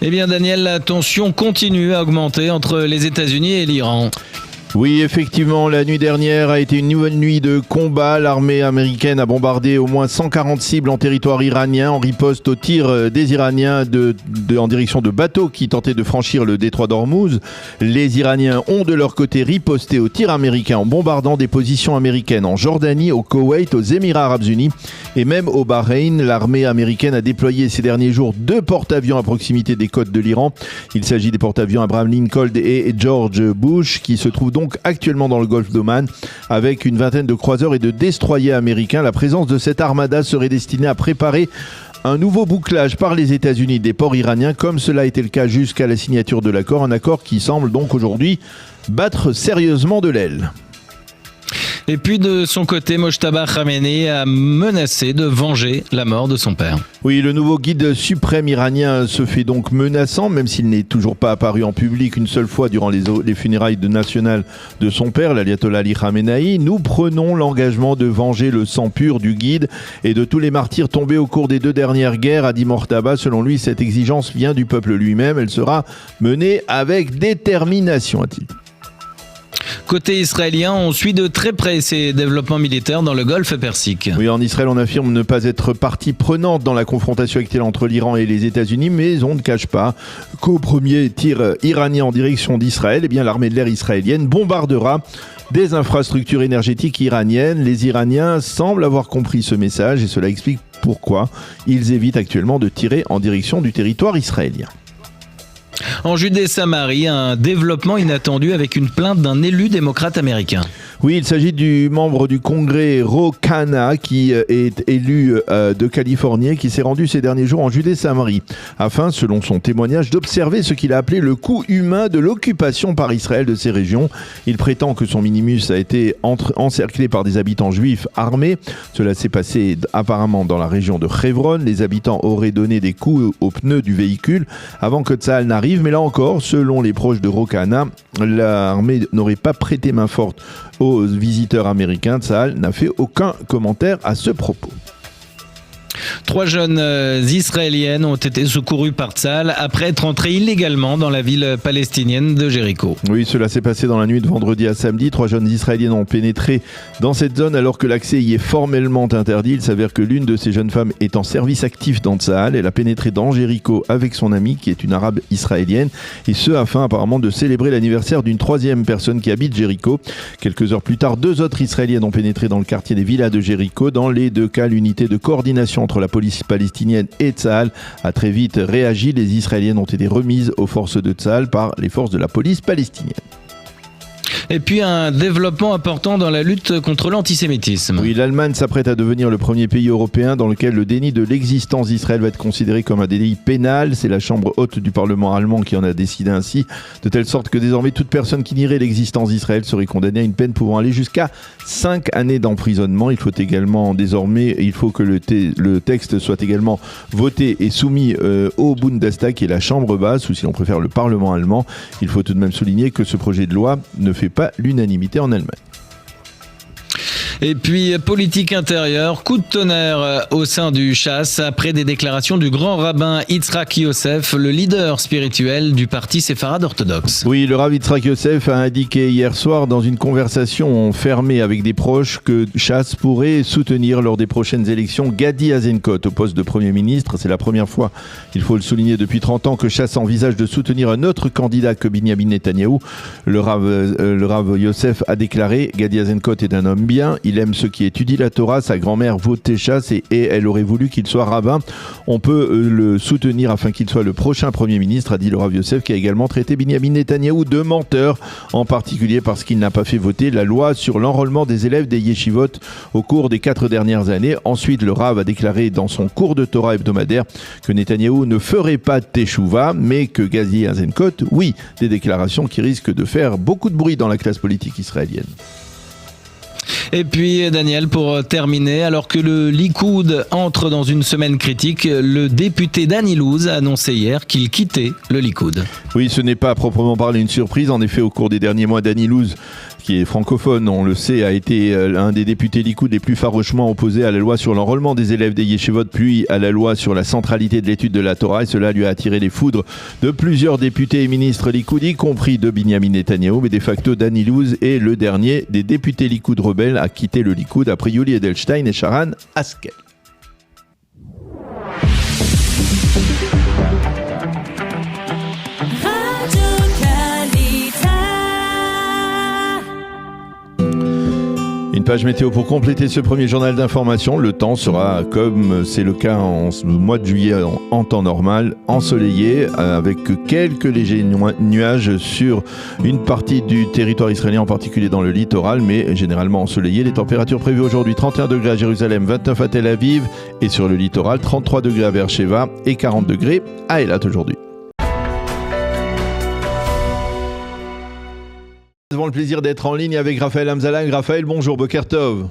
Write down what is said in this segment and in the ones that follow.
Eh bien Daniel, la tension continue à augmenter entre les États-Unis et l'Iran. Oui, effectivement, la nuit dernière a été une nouvelle nuit de combat. L'armée américaine a bombardé au moins 140 cibles en territoire iranien en riposte aux tirs des Iraniens en direction de bateaux qui tentaient de franchir le détroit d'Ormuz. Les Iraniens ont de leur côté riposté aux tirs américains en bombardant des positions américaines en Jordanie, au Koweït, aux Émirats arabes unis et même au Bahreïn. L'armée américaine a déployé ces derniers jours 2 porte-avions à proximité des côtes de l'Iran. Il s'agit des porte-avions Abraham Lincoln et George Bush qui se trouvent donc actuellement dans le golfe d'Oman avec une vingtaine de croiseurs et de destroyers américains. La présence de cette armada serait destinée à préparer un nouveau bouclage par les États-Unis des ports iraniens, comme cela a été le cas jusqu'à la signature de l'accord, un accord qui semble donc aujourd'hui battre sérieusement de l'aile. Et puis de son côté, Mojtaba Khamenei a menacé de venger la mort de son père. Oui, le nouveau guide suprême iranien se fait donc menaçant, même s'il n'est toujours pas apparu en public une seule fois durant les funérailles nationales de son père, l'ayatollah Ali Khamenei. Nous prenons l'engagement de venger le sang pur du guide et de tous les martyrs tombés au cours des 2 dernières guerres, a dit Mojtaba. Selon lui, cette exigence vient du peuple lui-même. Elle sera menée avec détermination, a-t-il. Côté israélien, on suit de très près ces développements militaires dans le golfe Persique. Oui, en Israël, on affirme ne pas être partie prenante dans la confrontation actuelle entre l'Iran et les États-Unis, mais on ne cache pas qu'au premier tir iranien en direction d'Israël, eh bien, l'armée de l'air israélienne bombardera des infrastructures énergétiques iraniennes. Les Iraniens semblent avoir compris ce message et cela explique pourquoi ils évitent actuellement de tirer en direction du territoire israélien. En Judée-Samarie, un développement inattendu avec une plainte d'un élu démocrate américain. Oui, il s'agit du membre du Congrès Ro Khanna qui est élu de Californie et qui s'est rendu ces derniers jours en Judée-Samarie afin, selon son témoignage, d'observer ce qu'il a appelé le coût humain de l'occupation par Israël de ces régions. Il prétend que son minimus a été encerclé par des habitants juifs armés. Cela s'est passé apparemment dans la région de Hebron. Les habitants auraient donné des coups aux pneus du véhicule avant que Tsahal n'arrive. Mais là encore, selon les proches de Ro Khanna, l'armée n'aurait pas prêté main forte aux visiteurs américains. Tsahal n'a fait aucun commentaire à ce propos. 3 jeunes israéliennes ont été secourues par Tsahal après être entrées illégalement dans la ville palestinienne de Jéricho. Oui, cela s'est passé dans la nuit de vendredi à samedi. 3 jeunes israéliennes ont pénétré dans cette zone alors que l'accès y est formellement interdit. Il s'avère que l'une de ces jeunes femmes est en service actif dans Tsahal. Elle a pénétré dans Jéricho avec son amie qui est une arabe israélienne et ce afin apparemment de célébrer l'anniversaire d'une 3e personne qui habite Jéricho. Quelques heures plus tard, 2 autres israéliennes ont pénétré dans le quartier des villas de Jéricho. Dans les 2 cas, l'unité de coordination entre la police palestinienne et Tsahal a très vite réagi. Les Israéliennes ont été remises aux forces de Tsahal par les forces de la police palestinienne. Et puis un développement important dans la lutte contre l'antisémitisme. Oui, l'Allemagne s'apprête à devenir le premier pays européen dans lequel le déni de l'existence d'Israël va être considéré comme un délit pénal. C'est la chambre haute du Parlement allemand qui en a décidé ainsi, de telle sorte que désormais toute personne qui nierait l'existence d'Israël serait condamnée à une peine pouvant aller jusqu'à 5 années d'emprisonnement. Il faut que le texte soit également voté et soumis au Bundestag, qui est la chambre basse, ou si l'on préfère le Parlement allemand. Il faut tout de même souligner que ce projet de loi ne fait pas l'unanimité en Allemagne. Et puis, politique intérieure, coup de tonnerre au sein du Chasse après des déclarations du grand rabbin Yitzhak Yosef, le leader spirituel du parti séfarade orthodoxe. Oui, le rabbin Yitzhak Yosef a indiqué hier soir dans une conversation fermée avec des proches que Chasse pourrait soutenir lors des prochaines élections Gadi Eisenkot au poste de Premier ministre. C'est la première fois, il faut le souligner, depuis 30 ans que Chasse envisage de soutenir un autre candidat que Binyamin Netanyahou. Le rabbin Yosef a déclaré: Gadi Eisenkot est un homme bien, il aime ceux qui étudient la Torah, sa grand-mère votait Chasse et elle aurait voulu qu'il soit rabbin. On peut le soutenir afin qu'il soit le prochain Premier ministre, a dit le Rav Yosef, qui a également traité Binyamin Netanyahou de menteur, en particulier parce qu'il n'a pas fait voter la loi sur l'enrôlement des élèves des yeshivot au cours des 4 dernières années. Ensuite, le Rav a déclaré dans son cours de Torah hebdomadaire que Netanyahou ne ferait pas de teshuva, mais que Gadi Eisenkot, oui, des déclarations qui risquent de faire beaucoup de bruit dans la classe politique israélienne. Et puis Daniel, pour terminer, alors que le Likoud entre dans une semaine critique, le député Dany Louz a annoncé hier qu'il quittait le Likoud. Oui, ce n'est pas à proprement parler une surprise. En effet, au cours des derniers mois, Dany Louz qui est francophone, on le sait, a été un des députés Likoud les plus farouchement opposés à la loi sur l'enrôlement des élèves des yeshivot, puis à la loi sur la centralité de l'étude de la Torah, et cela lui a attiré les foudres de plusieurs députés et ministres Likoud, y compris de Binyamin Netanyahou, mais de facto Dani Louz est le dernier des députés Likoud rebelles à quitter le Likoud après Yuli Edelstein et Sharan Haskel. Une page météo pour compléter ce premier journal d'information. Le temps sera, comme c'est le cas en mois de juillet en temps normal, ensoleillé avec quelques légers nuages sur une partie du territoire israélien, en particulier dans le littoral, mais généralement ensoleillé. Les températures prévues aujourd'hui, 31 degrés à Jérusalem, 29 à Tel Aviv et sur le littoral, 33 degrés à Beersheva et 40 degrés à Eilat aujourd'hui. Nous avons le plaisir d'être en ligne avec Raphaël Hamzalag. Raphaël, bonjour, Boker Tov.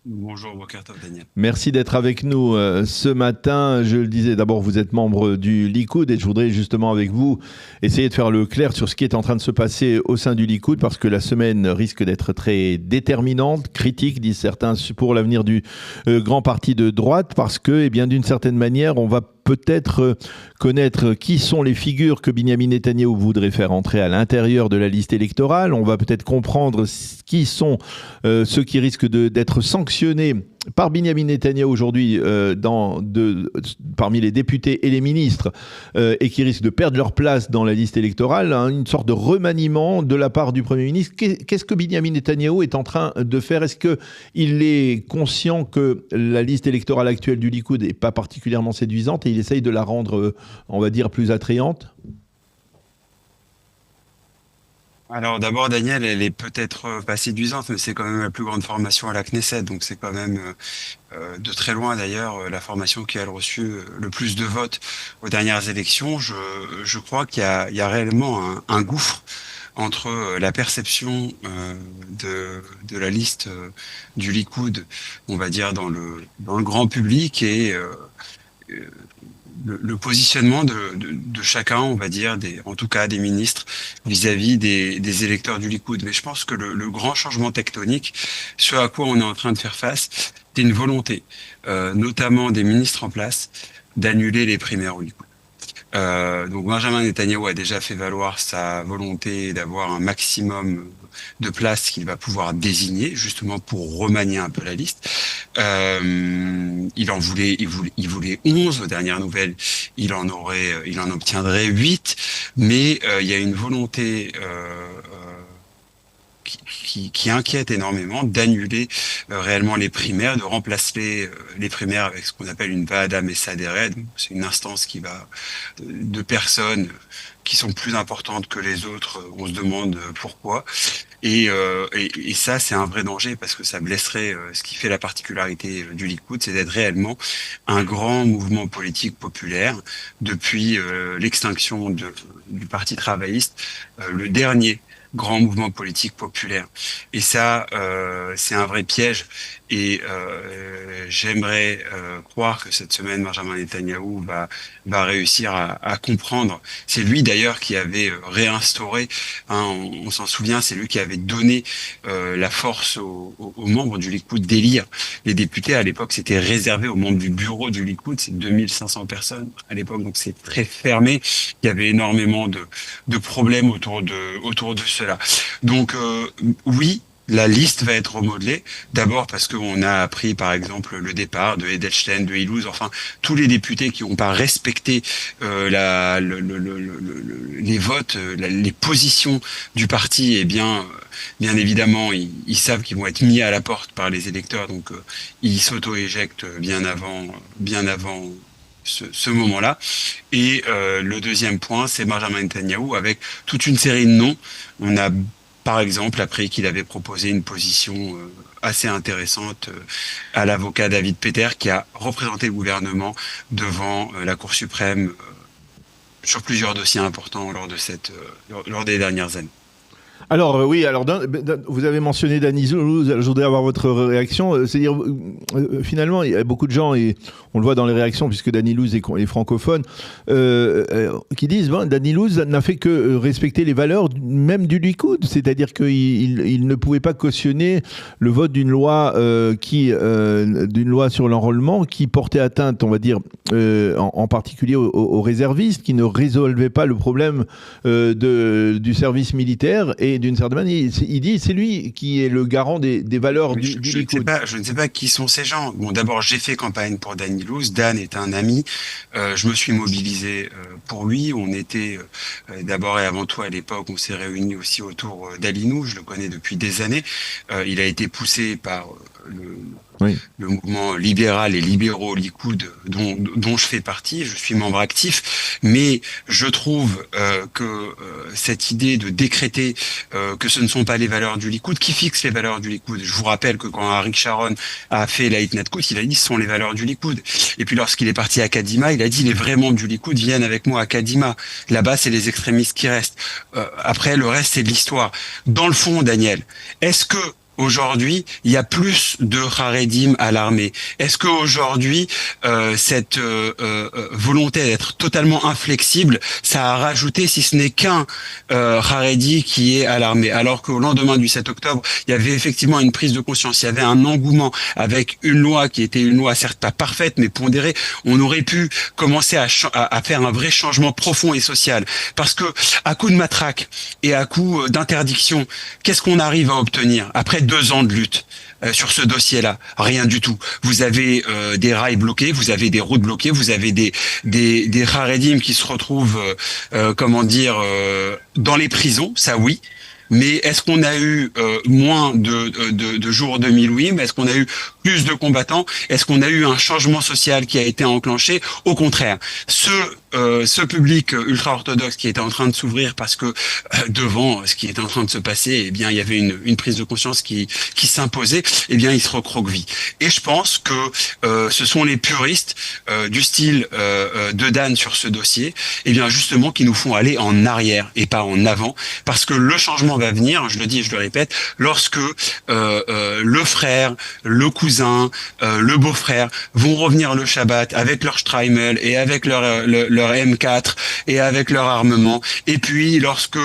Bonjour, Boker Tov, Daniel. Merci d'être avec nous ce matin. Je le disais, d'abord, vous êtes membre du Likoud et je voudrais justement avec vous essayer de faire le clair sur ce qui est en train de se passer au sein du Likoud, parce que la semaine risque d'être très déterminante, critique, disent certains, pour l'avenir du grand parti de droite, parce que, eh bien, d'une certaine manière, on va peut-être connaître qui sont les figures que Binyamin Netanyahou voudrait faire entrer à l'intérieur de la liste électorale. On va peut-être comprendre qui sont ceux qui risquent d'être sanctionnés par Binyamin Netanyahou aujourd'hui parmi les députés et les ministres et qui risquent de perdre leur place dans la liste électorale, hein, une sorte de remaniement de la part du Premier ministre. Qu'est-ce que Binyamin Netanyahou est en train de faire ? Est-ce qu'il est conscient que la liste électorale actuelle du Likoud n'est pas particulièrement séduisante et il essaye de la rendre, on va dire, plus attrayante ? Alors d'abord, Daniel, elle est peut-être pas séduisante, mais c'est quand même la plus grande formation à la Knesset, donc c'est quand même de très loin d'ailleurs la formation qui a reçu le plus de votes aux dernières élections. Je crois qu'il y a réellement un gouffre entre la perception de la liste du Likoud, on va dire dans le grand public, et le positionnement de chacun, on va dire, en tout cas des ministres, vis-à-vis des électeurs du Likoud. Mais je pense que le grand changement tectonique, ce à quoi on est en train de faire face, c'est une volonté, notamment des ministres en place, d'annuler les primaires au Likoud. Donc Benjamin Netanyahou a déjà fait valoir sa volonté d'avoir un maximum de places qu'il va pouvoir désigner, justement pour remanier un peu la liste. Il voulait 11 aux dernières nouvelles, il en obtiendrait 8, mais il y a une volonté qui inquiète énormément d'annuler réellement les primaires, de remplacer les primaires avec ce qu'on appelle une Va'ada Mesaderet. C'est une instance de personnes qui sont plus importantes que les autres. On se demande pourquoi. Et ça, c'est un vrai danger parce que ça blesserait ce qui fait la particularité du Likoud, c'est d'être réellement un grand mouvement politique populaire depuis l'extinction du Parti travailliste, le dernier grand mouvement politique populaire. Et ça, c'est un vrai piège. Et j'aimerais croire que cette semaine, Benjamin Netanyahou va réussir à comprendre. C'est lui d'ailleurs qui avait réinstauré, on s'en souvient, c'est lui qui avait donné la force aux membres du Likoud d'élire les députés. À l'époque, c'était réservé aux membres du bureau du Likoud, c'est 2500 personnes à l'époque, donc c'est très fermé. Il y avait énormément de problèmes autour de cela. Donc oui, la liste va être remodelée, d'abord parce qu'on a appris par exemple le départ de Edelstein, de Ilouz, enfin tous les députés qui n'ont pas respecté les votes, les positions du parti, et bien évidemment ils savent qu'ils vont être mis à la porte par les électeurs, donc ils s'auto-éjectent bien avant ce moment-là. Et le deuxième point, c'est Benjamin Netanyahou avec toute une série de noms. On a par exemple appris qu'il avait proposé une position assez intéressante à l'avocat David Peter, qui a représenté le gouvernement devant la Cour suprême sur plusieurs dossiers importants lors des dernières années. Alors oui, alors vous avez mentionné Dany Louze, je voudrais avoir votre réaction. C'est-à-dire, finalement, il y a beaucoup de gens, et on le voit dans les réactions, puisque Dany Louze est francophone, qui disent Dany Louze n'a fait que respecter les valeurs même du Likoud, c'est-à-dire qu'il ne pouvait pas cautionner le vote d'une loi d'une loi sur l'enrôlement qui portait atteinte, on va dire, en particulier aux réservistes, qui ne résolvait pas le problème du service militaire. Et d'une certaine manière, il dit c'est lui qui est le garant des valeurs du Likoud. Je ne sais pas qui sont ces gens. Bon, d'abord, j'ai fait campagne pour Dany Louze. Dan est un ami. Je me suis mobilisé pour lui. On était d'abord et avant tout à l'époque, on s'est réunis aussi autour d'Alinou. Je le connais depuis des années. Il a été poussé par le mouvement libéral et libéraux Likoud dont je fais partie, je suis membre actif, mais je trouve que cette idée de décréter que ce ne sont pas les valeurs du Likoud qui fixent les valeurs du Likoud. Je vous rappelle que quand Arik Sharon a fait la Hitnadkut, il a dit ce sont les valeurs du Likoud. Et puis lorsqu'il est parti à Kadima, il a dit les vrais membres du Likoud viennent avec moi à Kadima. Là-bas, c'est les extrémistes qui restent. Après, le reste, c'est de l'histoire. Dans le fond, Daniel, est-ce que aujourd'hui, il y a plus de Haredim à l'armée? Est-ce qu'aujourd'hui, cette volonté d'être totalement inflexible, ça a rajouté, si ce n'est qu'un Haredi qui est à l'armée? Alors qu'au lendemain du 7 octobre, il y avait effectivement une prise de conscience, il y avait un engouement avec une loi qui était une loi certes pas parfaite, mais pondérée. On aurait pu commencer à faire un vrai changement profond et social. Parce que à coup de matraque et à coup d'interdiction, qu'est-ce qu'on arrive à obtenir après 2 ans de lutte sur ce dossier-là? Rien du tout. Vous avez des rails bloqués, vous avez des routes bloquées, vous avez des Haredim qui se retrouvent, dans les prisons, ça oui. Mais est-ce qu'on a eu moins de jours de Milouim? Est-ce qu'on a eu plus de combattants? Est-ce qu'on a eu un changement social qui a été enclenché? Au contraire, ce public ultra-orthodoxe qui était en train de s'ouvrir parce que devant ce qui était en train de se passer, eh bien, il y avait une prise de conscience qui s'imposait, eh bien, il se recroqueville. Et je pense que ce sont les puristes du style de Dan sur ce dossier, eh bien, justement, qui nous font aller en arrière et pas en avant, parce que le changement va venir, je le dis et je le répète, lorsque le frère, le cousin, le beau-frère vont revenir le Shabbat avec leur Streimel et avec leur M4 et avec leur armement, et puis lorsque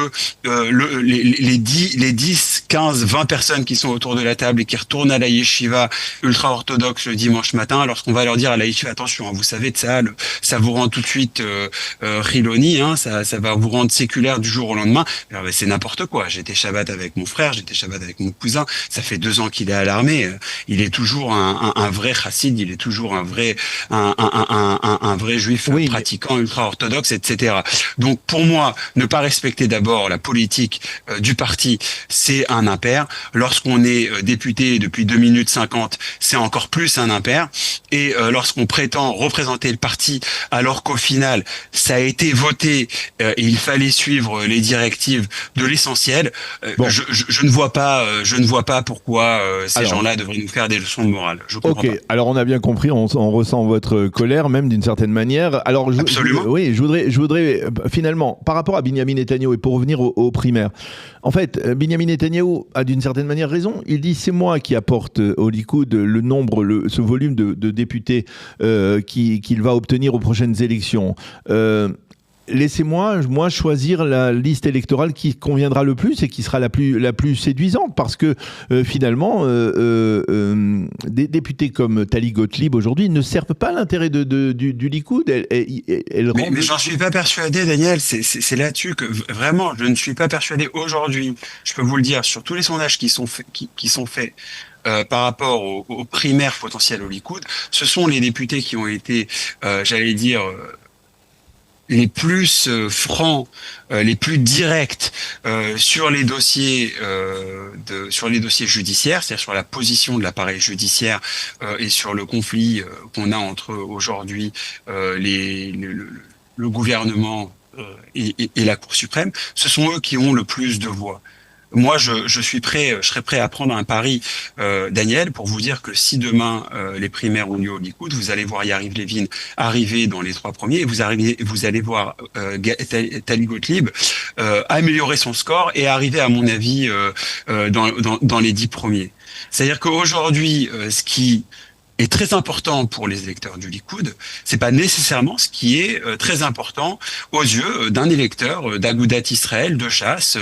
les 10, 15, 20 personnes qui sont autour de la table et qui retournent à la yeshiva ultra-orthodoxe le dimanche matin, lorsqu'on va leur dire à la yeshiva, attention, hein, vous savez de ça, ça vous rend tout de suite Chiloni, hein, ça va vous rendre séculaire du jour au lendemain. Alors, c'est n'importe quoi. J'étais Shabbat avec mon frère, j'étais Shabbat avec mon cousin, ça fait 2 ans qu'il est à l'armée, il est toujours un vrai chassid, il est toujours un vrai juif pratiquant ultra-orthodoxe, etc. Donc pour moi, ne pas respecter d'abord la politique du parti, c'est un impair. Lorsqu'on est député depuis 2 minutes 50, c'est encore plus un impair. Et lorsqu'on prétend représenter le parti, alors qu'au final, ça a été voté et il fallait suivre les directives de l'essentiel, je ne vois pas pourquoi ces gens-là devraient nous faire des leçons de morale. Je comprends pas. Alors on a bien compris, on ressent votre colère même d'une certaine manière. Alors absolument. Je voudrais finalement, par rapport à Binyamin Netanyahou, et pour revenir aux primaires, en fait, Binyamin Netanyahou a d'une certaine manière raison. Il dit c'est moi qui apporte au Likoud ce volume de députés qu'il va obtenir aux prochaines élections. Laissez-moi choisir la liste électorale qui conviendra le plus et qui sera la plus séduisante, parce que finalement des députés comme Tali Gottlieb aujourd'hui ne servent pas l'intérêt du Likoud. Mais j'en suis pas persuadé, Daniel, c'est là-dessus que vraiment je ne suis pas persuadé aujourd'hui. Je peux vous le dire, sur tous les sondages qui sont faits par rapport aux primaires potentielles au Likoud, ce sont les députés qui ont été, j'allais dire, les plus francs, les plus directs sur les dossiers judiciaires, c'est-à-dire sur la position de l'appareil judiciaire et sur le conflit qu'on a entre aujourd'hui le gouvernement et la Cour suprême. Ce sont eux qui ont le plus de voix. moi, je serais prêt à prendre un pari, Daniel, pour vous dire que si demain les primaires ont lieu au Likoud, vous allez voir Yariv Levin arriver dans les 3 premiers, et vous allez voir Tali Gottlieb améliorer son score et arriver, à mon avis, dans les 10 premiers. C'est-à-dire qu'aujourd'hui, ce qui est très important pour les électeurs du Likoud, c'est pas nécessairement ce qui est très important aux yeux d'un électeur d'Agudat Israël, de Chasse,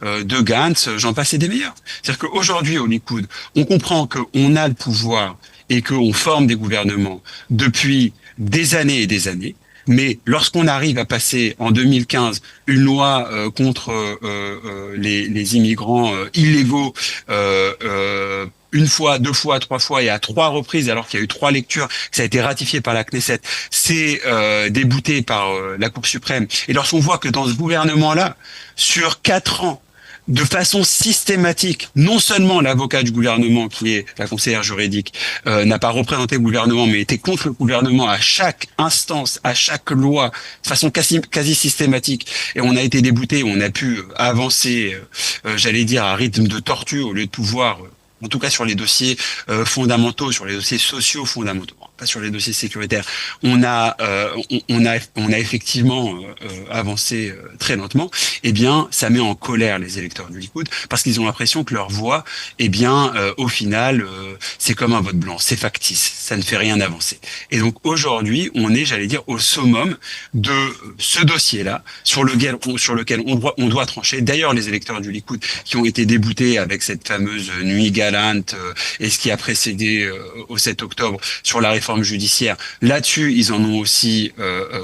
de Gantz, j'en passe et des meilleurs. C'est-à-dire qu'aujourd'hui au Likoud, on comprend qu'on a le pouvoir et qu'on forme des gouvernements depuis des années et des années. Mais lorsqu'on arrive à passer en 2015 une loi contre les immigrants illégaux, une fois, 2 fois, 3 fois et à 3 reprises, alors qu'il y a eu 3 lectures, que ça a été ratifié par la Knesset, c'est débouté par la Cour suprême. Et lorsqu'on voit que dans ce gouvernement-là, sur 4 ans, de façon systématique, non seulement l'avocat du gouvernement, qui est la conseillère juridique, n'a pas représenté le gouvernement, mais était contre le gouvernement à chaque instance, à chaque loi, de façon quasi systématique. Et on a été débouté, on a pu avancer, j'allais dire, à rythme de tortue au lieu de pouvoir, en tout cas sur les dossiers fondamentaux, sur les dossiers sociaux fondamentaux, pas sur les dossiers sécuritaires. On a effectivement avancé très lentement. Eh bien, ça met en colère les électeurs du Likoud parce qu'ils ont l'impression que leur voix, eh bien, au final, c'est comme un vote blanc, c'est factice, ça ne fait rien avancer. Et donc aujourd'hui, on est, j'allais dire, au summum de ce dossier-là sur lequel on doit trancher. D'ailleurs, les électeurs du Likoud qui ont été déboutés avec cette fameuse nuit galante et ce qui a précédé au 7 octobre sur la réforme judiciaire, là-dessus, ils en ont aussi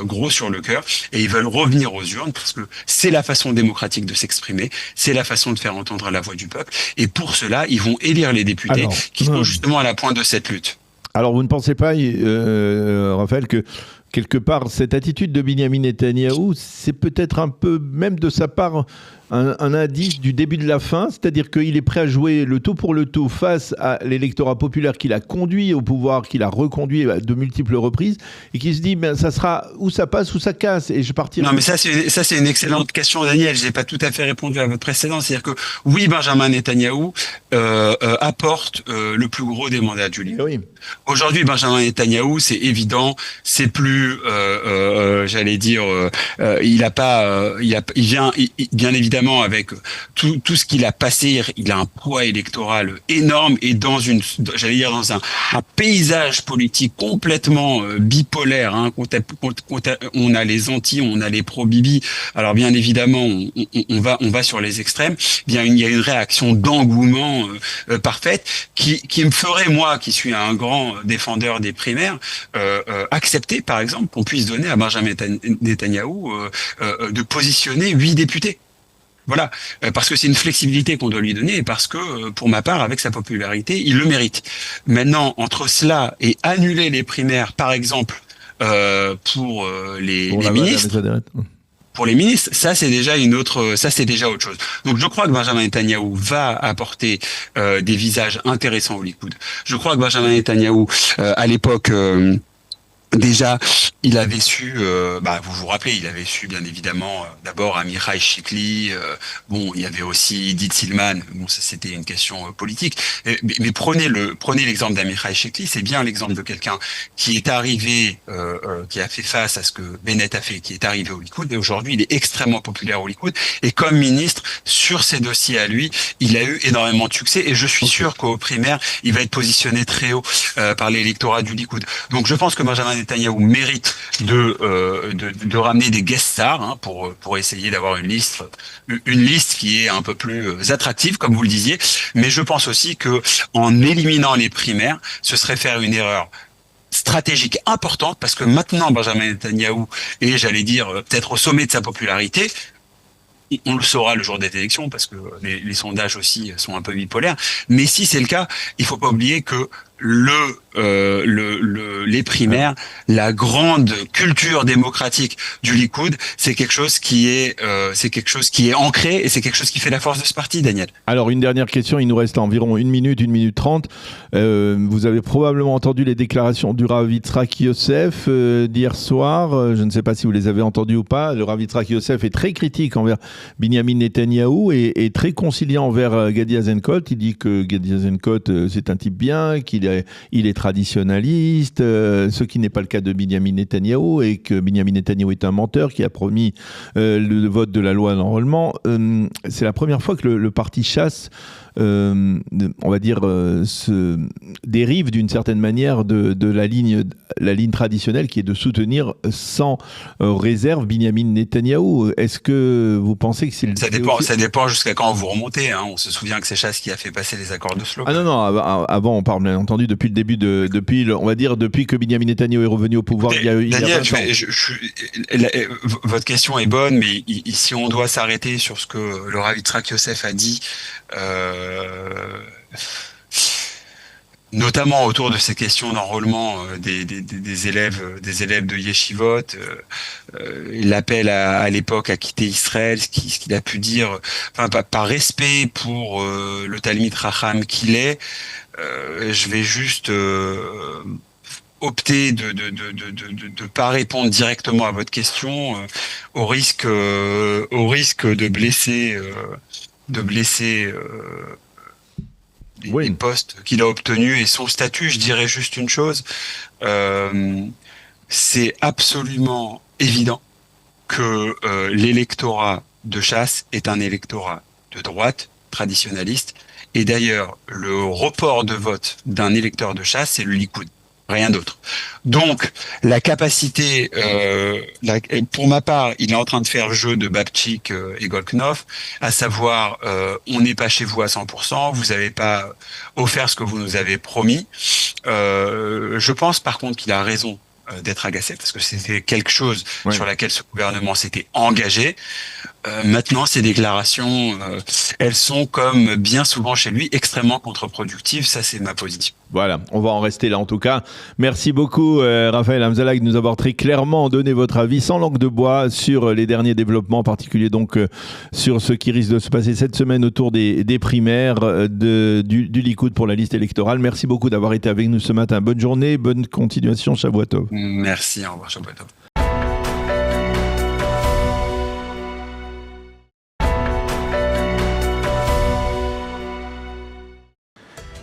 gros sur le cœur et ils veulent revenir aux urnes parce que c'est la façon démocratique de s'exprimer, c'est la façon de faire entendre la voix du peuple et pour cela, ils vont élire les députés qui sont justement à la pointe de cette lutte. Alors, vous ne pensez pas, Raphaël, que quelque part, cette attitude de Binyamin Netanyahou, c'est peut-être un peu, même de sa part, un indice du début de la fin, c'est-à-dire qu'il est prêt à jouer le tout pour le tout face à l'électorat populaire qu'il a conduit au pouvoir, qu'il a reconduit à de multiples reprises, et qui se dit, ben, ça sera ou ça passe ou ça casse, et je partirai. Non, mais ça c'est une excellente question, Daniel. Je n'ai pas tout à fait répondu à votre précédent. C'est-à-dire que oui, Benjamin Netanyahou apporte le plus gros des mandats du livre. Oui. Aujourd'hui, Benjamin Netanyahou, c'est évident, c'est plus, j'allais dire, il vient bien évidemment avec tout ce qu'il a passé, il a un poids électoral énorme et dans un paysage politique complètement bipolaire. Hein, on a les anti, on a les pro-Bibi. Alors bien évidemment, on va sur les extrêmes. Bien, il y a une réaction d'engouement parfaite qui me ferait, moi, qui suis un grand défendeur des primaires, accepter, par exemple, qu'on puisse donner à Benjamin Netanyahou de positionner 8 députés. Voilà, parce que c'est une flexibilité qu'on doit lui donner et parce que, pour ma part, avec sa popularité, il le mérite. Maintenant, entre cela et annuler les primaires, par exemple, pour les ministres, pour les ministres, ça c'est déjà autre chose. Donc je crois que Benjamin Netanyahou va apporter des visages intéressants au Likoud. Je crois que Benjamin Netanyahou, à l'époque, déjà, il avait su, vous vous rappelez, il avait su bien évidemment d'abord Amichai Shikli, il y avait aussi Idit Silman, ça c'était une question politique, mais prenez l'exemple d'Amichai Shikli, c'est bien l'exemple de quelqu'un qui est arrivé, qui a fait face à ce que Bennett a fait, qui est arrivé au Likoud, et aujourd'hui il est extrêmement populaire au Likoud, et comme ministre, sur ces dossiers à lui, il a eu énormément de succès, et je suis sûr qu'au primaire, il va être positionné très haut par l'électorat du Likoud. Donc je pense que Benjamin Netanyahou mérite de ramener des guest stars, hein, pour essayer d'avoir une liste qui est un peu plus attractive, comme vous le disiez. Mais je pense aussi que en éliminant les primaires, ce serait faire une erreur stratégique importante parce que maintenant Benjamin Netanyahou est, j'allais dire, peut-être au sommet de sa popularité. On le saura le jour des élections parce que les sondages aussi sont un peu bipolaires. Mais si c'est le cas, il faut pas oublier que les primaires, la grande culture démocratique du Likoud, c'est quelque chose qui est ancré et c'est quelque chose qui fait la force de ce parti, Daniel. Alors, une dernière question, il nous reste environ 1 minute 30. Vous avez probablement entendu les déclarations du Rav Yitzhak Yosef d'hier soir. Je ne sais pas si vous les avez entendues ou pas. Le Rav Yitzhak Yosef est très critique envers Binyamin Netanyahou et très conciliant envers Gadi Eisenkot. Il dit que Gadi Eisenkot, c'est un type bien, qu'il est traditionnaliste, ce qui n'est pas le cas de Binyamin Netanyahou, et que Binyamin Netanyahou est un menteur qui a promis le vote de la loi d'enrôlement. C'est la première fois que le parti Chasse, on va dire, se dérive d'une certaine manière de la ligne traditionnelle qui est de soutenir sans réserve Binyamin Netanyahou. Est-ce que vous pensez que c'est le... Ça dépend jusqu'à quand vous remontez. On se souvient que c'est Chasse qui a fait passer les accords d'Oslo. Ah non, avant on parle bien entendu depuis le début depuis que Binyamin Netanyahou est revenu au pouvoir. Daniel, votre question est bonne, mais si on doit s'arrêter sur ce que le Rav Yitzhak Yosef a dit, notamment autour de ces questions d'enrôlement des élèves de Yeshivot, l'appel à l'époque à quitter Israël, ce qu'il a pu dire, par respect pour le Talmid Racham qu'il est, je vais juste opter de pas répondre directement à votre question, au risque de blesser les postes qu'il a obtenus et son statut. Je dirais juste une chose, c'est absolument évident que l'électorat de Chasse est un électorat de droite, traditionnaliste, et d'ailleurs le report de vote d'un électeur de Chasse, c'est le Likoud, rien d'autre. Donc la capacité, pour ma part, il est en train de faire le jeu de Babchik et Golknov, à savoir on n'est pas chez vous à 100%, vous n'avez pas offert ce que vous nous avez promis. Je pense par contre qu'il a raison d'être agacé, parce que c'était quelque chose sur laquelle ce gouvernement s'était engagé. Maintenant, ces déclarations, elles sont, comme bien souvent chez lui, extrêmement contre-productives. Ça, c'est ma position. Voilà, on va en rester là en tout cas. Merci beaucoup Raphaël Hamzallah de nous avoir très clairement donné votre avis sans langue de bois sur les derniers développements, en particulier donc sur ce qui risque de se passer cette semaine autour des primaires du Likoud pour la liste électorale. Merci beaucoup d'avoir été avec nous ce matin. Bonne journée, bonne continuation, Shavua Tov. Merci, au revoir, Shavua Tov.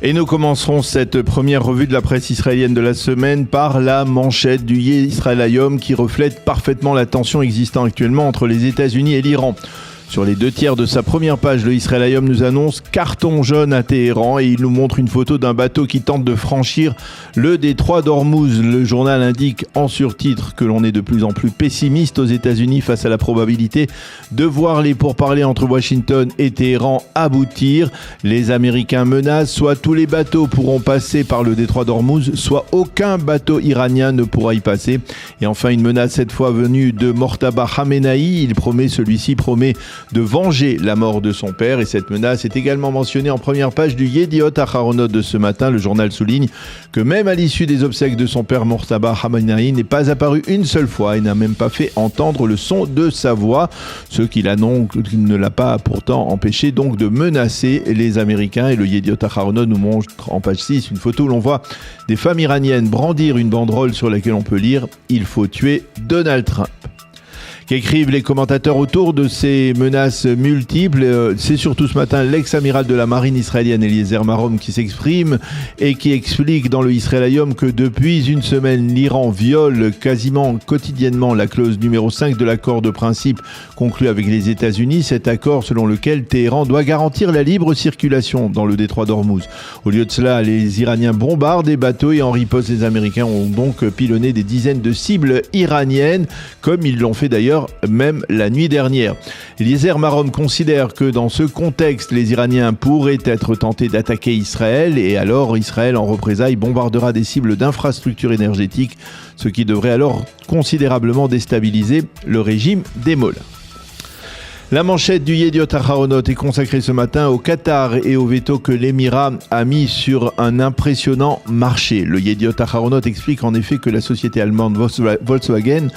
Et nous commencerons cette première revue de la presse israélienne de la semaine par la manchette du Israel Hayom qui reflète parfaitement la tension existant actuellement entre les États-Unis et l'Iran. Sur les 2 tiers de sa première page, le Israel Hayom nous annonce carton jaune à Téhéran et il nous montre une photo d'un bateau qui tente de franchir le détroit d'Ormuz. Le journal indique en surtitre que l'on est de plus en plus pessimiste aux États-Unis face à la probabilité de voir les pourparlers entre Washington et Téhéran aboutir. Les Américains menacent soit tous les bateaux pourront passer par le détroit d'Ormuz, soit aucun bateau iranien ne pourra y passer. Et enfin, une menace cette fois venue de Mortaba Khamenei. Celui-ci promet de venger la mort de son père, et cette menace est également mentionnée en première page du Yediot Aharonot de ce matin. Le journal souligne que même à l'issue des obsèques de son père, Mortaba Khamenei n'est pas apparu une seule fois et n'a même pas fait entendre le son de sa voix, ce qui ne l'a pas pourtant empêché donc de menacer les Américains. Et le Yediot Aharonot nous montre en page 6 une photo où l'on voit des femmes iraniennes brandir une banderole sur laquelle on peut lire « Il faut tuer Donald Trump ». Qu'écrivent les commentateurs autour de ces menaces multiples. C'est surtout ce matin l'ex-amiral de la marine israélienne Eliezer Marom qui s'exprime et qui explique dans le Israel Hayom que depuis une semaine, l'Iran viole quasiment quotidiennement la clause numéro 5 de l'accord de principe conclu avec les États-Unis. Cet accord selon lequel Téhéran doit garantir la libre circulation dans le détroit d'Ormuz. Au lieu de cela, les Iraniens bombardent des bateaux et en riposte, les Américains ont donc pilonné des dizaines de cibles iraniennes, comme ils l'ont fait d'ailleurs même la nuit dernière. Eliezer Marom considère que dans ce contexte, les Iraniens pourraient être tentés d'attaquer Israël et alors Israël en représailles bombardera des cibles d'infrastructures énergétiques, ce qui devrait alors considérablement déstabiliser le régime des Mollahs. La manchette du Yediot Aharonot est consacrée ce matin au Qatar et au veto que l'Émirat a mis sur un impressionnant marché. Le Yediot Aharonot explique en effet que la société allemande Volkswagen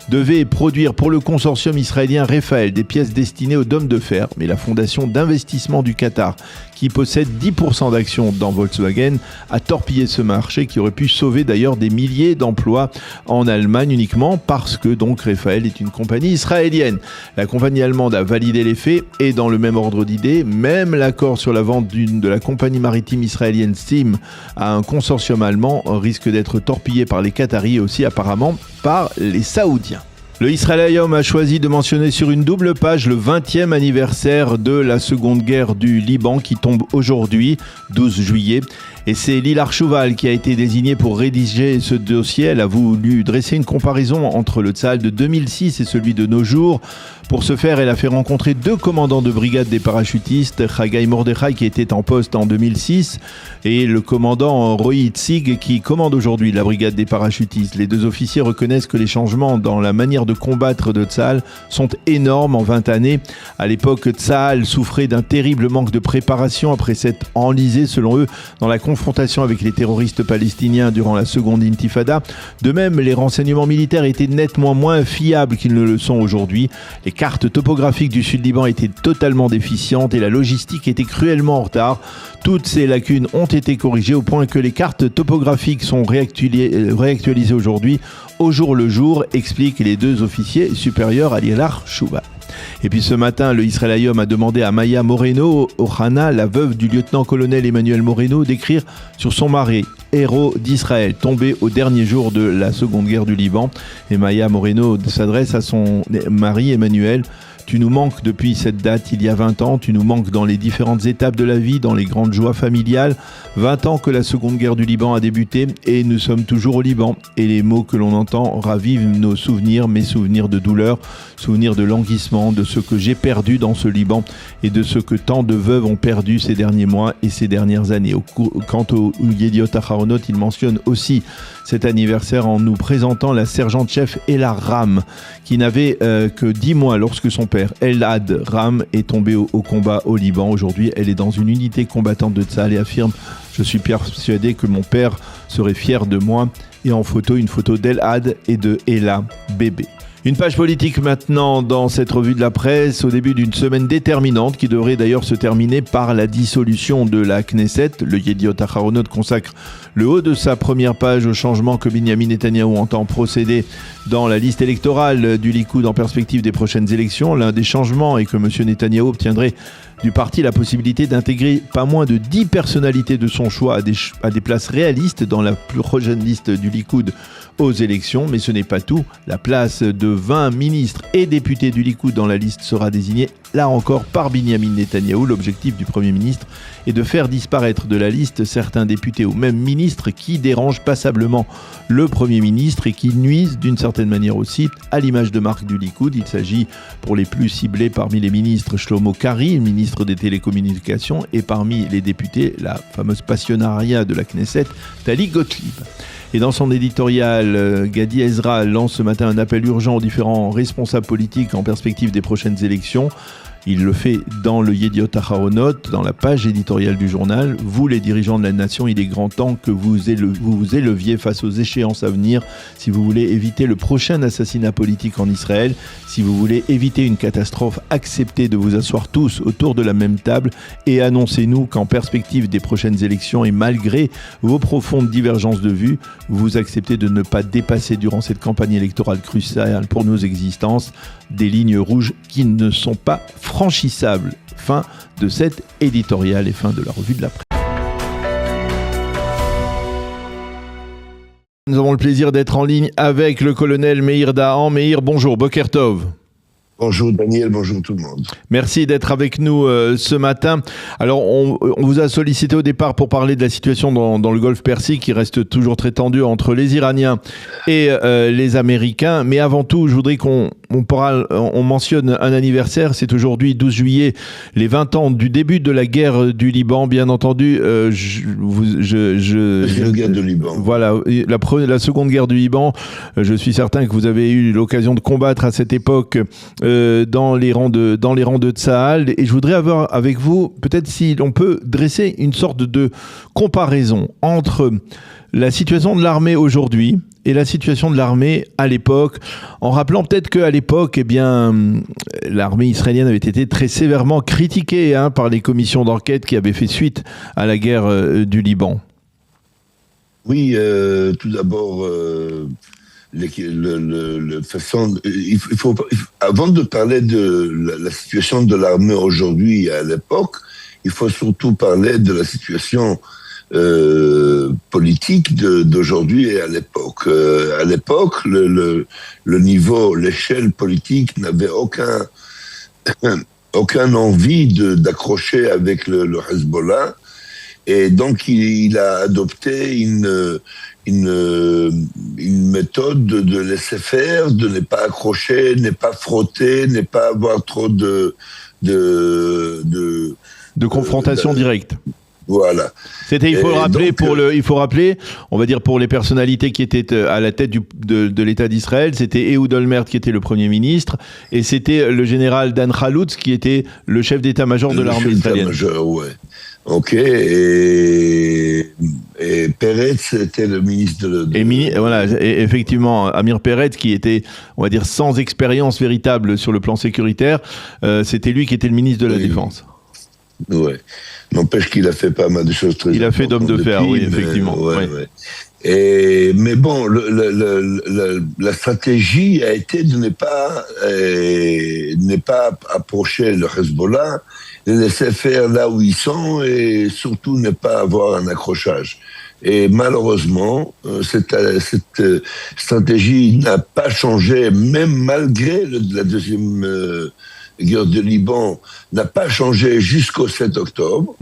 devait produire pour le consortium israélien Rafael des pièces destinées aux Dômes de fer. Mais la fondation d'investissement du Qatar, qui possède 10% d'actions dans Volkswagen, a torpillé ce marché qui aurait pu sauver d'ailleurs des milliers d'emplois en Allemagne uniquement parce que donc Rafael est une compagnie israélienne. La compagnie allemande a validé les faits et dans le même ordre d'idées, même l'accord sur la vente de la compagnie maritime israélienne Steam à un consortium allemand risque d'être torpillé par les Qataris et aussi apparemment par les Saoudiens. Le Israël Hayom a choisi de mentionner sur une double page le 20e anniversaire de la Seconde Guerre du Liban qui tombe aujourd'hui, 12 juillet. Et c'est Lilach Chouval qui a été désignée pour rédiger ce dossier. Elle a voulu dresser une comparaison entre le Tsahal de 2006 et celui de nos jours. Pour ce faire, elle a fait rencontrer deux commandants de brigade des parachutistes, Chagai Mordechai qui était en poste en 2006 et le commandant Roy Itzig qui commande aujourd'hui la brigade des parachutistes. Les deux officiers reconnaissent que les changements dans la manière de combattre de Tsahal sont énormes en 20 années. À l'époque, Tsahal souffrait d'un terrible manque de préparation après s'être enlisé, selon eux, dans la confrontation avec les terroristes palestiniens durant la seconde intifada. De même, les renseignements militaires étaient nettement moins fiables qu'ils ne le sont aujourd'hui. Les cartes topographiques du Sud-Liban étaient totalement déficientes et la logistique était cruellement en retard. Toutes ces lacunes ont été corrigées au point que les cartes topographiques sont réactualisées aujourd'hui au jour le jour, expliquent les deux officiers supérieurs à Lilach Chouval. Et puis ce matin, le Israël Hayom a demandé à Maya Moreno Ohana, la veuve du lieutenant-colonel Emmanuel Moreno, d'écrire sur son mari, héros d'Israël, tombé au dernier jour de la Seconde Guerre du Liban. Et Maya Moreno s'adresse à son mari Emmanuel. Tu nous manques depuis cette date, il y a 20 ans, tu nous manques dans les différentes étapes de la vie, dans les grandes joies familiales. 20 ans que la Seconde Guerre du Liban a débuté et nous sommes toujours au Liban. Et les mots que l'on entend ravivent nos souvenirs, mes souvenirs de douleur, souvenirs de languissement, de ce que j'ai perdu dans ce Liban et de ce que tant de veuves ont perdu ces derniers mois et ces dernières années. Quant au Yediot Aharonot, il mentionne aussi cet anniversaire en nous présentant la sergente-chef Ella Ram, qui n'avait que 10 mois lorsque son père, Elad Ram, est tombé au combat au Liban. Aujourd'hui, elle est dans une unité combattante de Tsahal et affirme « Je suis persuadé que mon père serait fier de moi ». Et en photo, une photo d'Elad et de Ella, bébé. Une page politique maintenant dans cette revue de la presse au début d'une semaine déterminante qui devrait d'ailleurs se terminer par la dissolution de la Knesset. Le Yediot Aharonot consacre le haut de sa première page au changement que Binyamin Netanyahou entend procéder dans la liste électorale du Likoud en perspective des prochaines élections. L'un des changements est que M. Netanyahou obtiendrait du parti la possibilité d'intégrer pas moins de 10 personnalités de son choix à des places réalistes dans la plus prochaine liste du Likoud aux élections. Mais ce n'est pas tout. La place de 20 ministres et députés du Likoud dans la liste sera désignée là encore par Binyamin Netanyahou. L'objectif du Premier ministre est de faire disparaître de la liste certains députés ou même ministres qui dérangent passablement le Premier ministre et qui nuisent d'une certaine manière aussi à l'image de marque du Likoud. Il s'agit pour les plus ciblés parmi les ministres Shlomo Kari, ministre des télécommunications, et parmi les députés, la fameuse passionnariat de la Knesset, Tali Gottlieb. Et dans son éditorial, Gadi Ezra lance ce matin un appel urgent aux différents responsables politiques en perspective des prochaines élections. Il le fait dans le Yediot Aharonot, dans la page éditoriale du journal. Vous, les dirigeants de la nation, il est grand temps que vous vous éleviez face aux échéances à venir si vous voulez éviter le prochain assassinat politique en Israël, si vous voulez éviter une catastrophe, acceptez de vous asseoir tous autour de la même table et annoncez-nous qu'en perspective des prochaines élections et malgré vos profondes divergences de vues, vous acceptez de ne pas dépasser durant cette campagne électorale cruciale pour nos existences des lignes rouges qui ne sont pas franchissables. Fin de cet éditorial et fin de la revue de la presse. Nous avons le plaisir d'être en ligne avec le colonel Meir Dahan. Meir, bonjour, Boker Tov. Bonjour Daniel, bonjour tout le monde. Merci d'être avec nous ce matin. Alors, on vous a sollicité au départ pour parler de la situation dans le Golfe Persique qui reste toujours très tendue entre les Iraniens et les Américains. Mais avant tout, je voudrais qu'on mentionne un anniversaire. C'est aujourd'hui, 12 juillet, les 20 ans du début de la guerre du Liban. Bien entendu, la guerre du Liban. Voilà, la seconde guerre du Liban. Je suis certain que vous avez eu l'occasion de combattre à cette époque dans les rangs de Tsahal. Et je voudrais avoir avec vous, peut-être si l'on peut dresser une sorte de comparaison entre la situation de l'armée aujourd'hui et la situation de l'armée à l'époque, en rappelant peut-être qu'à l'époque, eh bien, l'armée israélienne avait été très sévèrement critiquée par les commissions d'enquête qui avaient fait suite à la guerre du Liban. Oui, tout d'abord, avant de parler de la situation de l'armée aujourd'hui et à l'époque, il faut surtout parler de la situation politique d'aujourd'hui et à l'époque. À l'époque, le niveau, l'échelle politique n'avait aucun envie d'accrocher avec le Hezbollah, et donc il a adopté une méthode de laisser faire, de ne pas accrocher, ne pas frotter, ne pas avoir trop de confrontation directe. Voilà. C'était, il faut rappeler, on va dire pour les personnalités qui étaient à la tête de l'État d'Israël, c'était Ehud Olmert qui était le Premier ministre, et c'était le général Dan Khalutz qui était le chef d'état-major de l'armée israélienne. Ouais. Ok. Et Peretz était le ministre voilà, et effectivement, Amir Peretz, qui était, on va dire, sans expérience véritable sur le plan sécuritaire, c'était lui qui était le ministre de la Défense. Ouais. N'empêche qu'il a fait pas mal de choses très importantes. Il a fait d'homme de fer, oui, effectivement. Ouais. Mais bon, la stratégie a été de ne pas approcher le Hezbollah, les laisser faire là où ils sont et surtout ne pas avoir un accrochage. Et malheureusement, cette stratégie n'a pas changé, même malgré la deuxième guerre de Liban, n'a pas changé jusqu'au 7 octobre.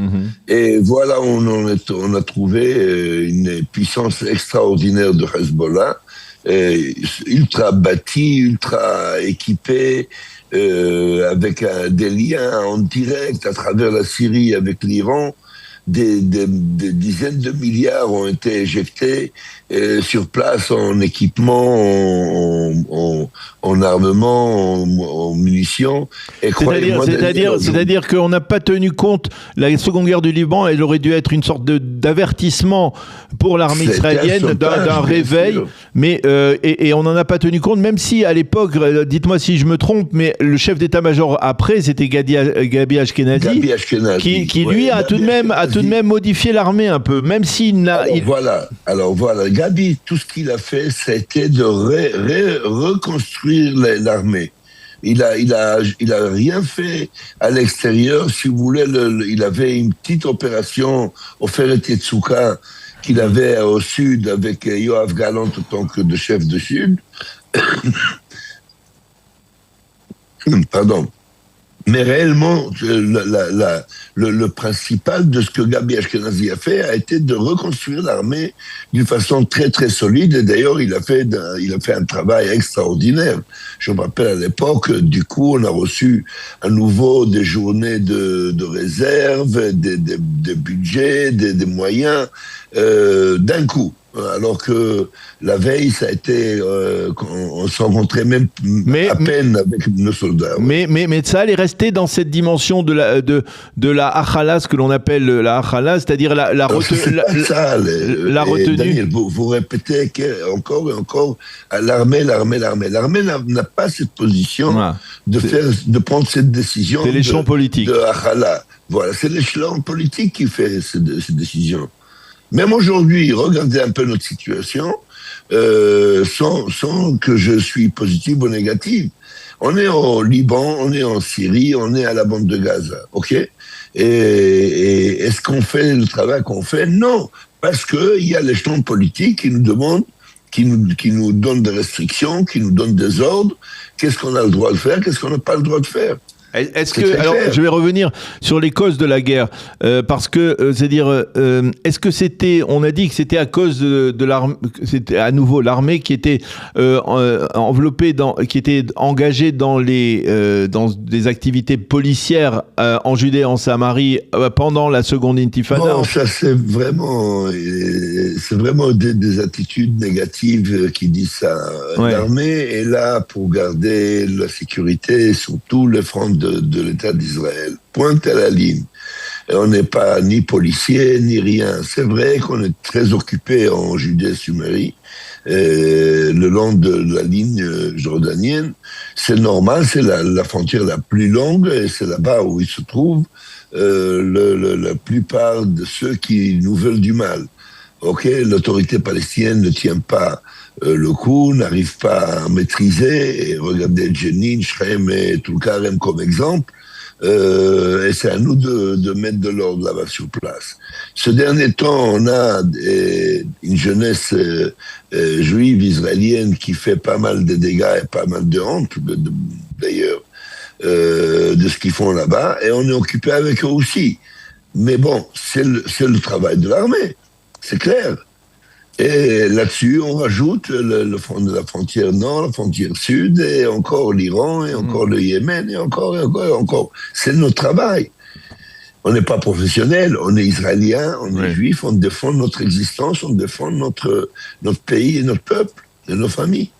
Et voilà, on a trouvé une puissance extraordinaire de Hezbollah, ultra bâtie, ultra équipée, avec des liens en direct à travers la Syrie avec l'Iran. Des dizaines de milliards ont été éjectés sur place en équipement, en armement, en munitions. C'est-à-dire qu'on n'a pas tenu compte, la seconde guerre du Liban, elle aurait dû être une sorte d'avertissement pour l'armée israélienne, d'un réveil, mais et on n'en a pas tenu compte, même si à l'époque, dites-moi si je me trompe, mais le chef d'état-major après, c'était Gabi Ashkenazi, qui lui a tout de même modifié l'armée un peu, même s'il n'a... Alors voilà, Gabi, tout ce qu'il a fait, c'était de reconstruire l'armée. Il a rien fait à l'extérieur. Si vous voulez, il avait une petite opération au Feret Yetzouka qu'il avait au sud avec Yoav Gallant en tant que de chef de sud. Pardon. Mais réellement, le principal de ce que Gabi Ashkenazi a fait a été de reconstruire l'armée d'une façon très très solide. Et d'ailleurs, il a fait un travail extraordinaire. Je me rappelle à l'époque, du coup, on a reçu à nouveau des journées de réserve, des budgets, des moyens d'un coup. Alors que la veille, ça a été, on se rencontrait même à peine avec nos soldats. Ouais. Mais Tsahal est resté dans cette dimension de la Achala, ce que l'on appelle la Achala, c'est-à-dire la retenue. Daniel, vous répétez encore et encore, l'armée n'a pas cette position de prendre cette décision. C'est l'échelon politique. De Achala. Voilà, c'est l'échelon politique qui fait cette décision. Même aujourd'hui, regardez un peu notre situation, sans que je suis positif ou négatif. On est au Liban, on est en Syrie, on est à la bande de Gaza, ok ? Et est-ce qu'on fait le travail qu'on fait ? Non, parce qu'il y a l'échelon politique qui nous demande, qui nous donne des restrictions, qui nous donne des ordres. Qu'est-ce qu'on a le droit de faire ? Qu'est-ce qu'on n'a pas le droit de faire ? Est-ce que, alors, je vais revenir sur les causes de la guerre, parce que, est-ce que c'était, on a dit que c'était à cause de l'armée, c'était à nouveau l'armée qui était enveloppée qui était engagée dans des activités policières en Judée, en Samarie, pendant la seconde intifada. Bon, ça c'est vraiment des attitudes négatives qui disent ça. Ouais. L'armée est là pour garder la sécurité sur tous les fronts de l'État d'Israël. Pointe à la ligne. Et on n'est pas ni policier, ni rien. C'est vrai qu'on est très occupé en Judée-Sumérie, le long de la ligne jordanienne. C'est normal, c'est la frontière la plus longue, et c'est là-bas où il se trouve la plupart de ceux qui nous veulent du mal. Ok, l'autorité palestinienne ne tient pas le coup, n'arrive pas à maîtriser. Et regardez Jenin, Shrem et Tulkarem comme exemple. Et c'est à nous de mettre de l'ordre là-bas sur place. Ce dernier temps, on a une jeunesse juive israélienne qui fait pas mal de dégâts et pas mal de honte, d'ailleurs, de ce qu'ils font là-bas, et on est occupé avec eux aussi. Mais bon, c'est le travail de l'armée, c'est clair. Et là-dessus, on rajoute la frontière nord, la frontière sud, et encore l'Iran, et encore le Yémen, et encore. C'est notre travail. On n'est pas professionnel, on est israélien, on est juif, on défend notre existence, on défend notre pays et notre peuple et nos familles.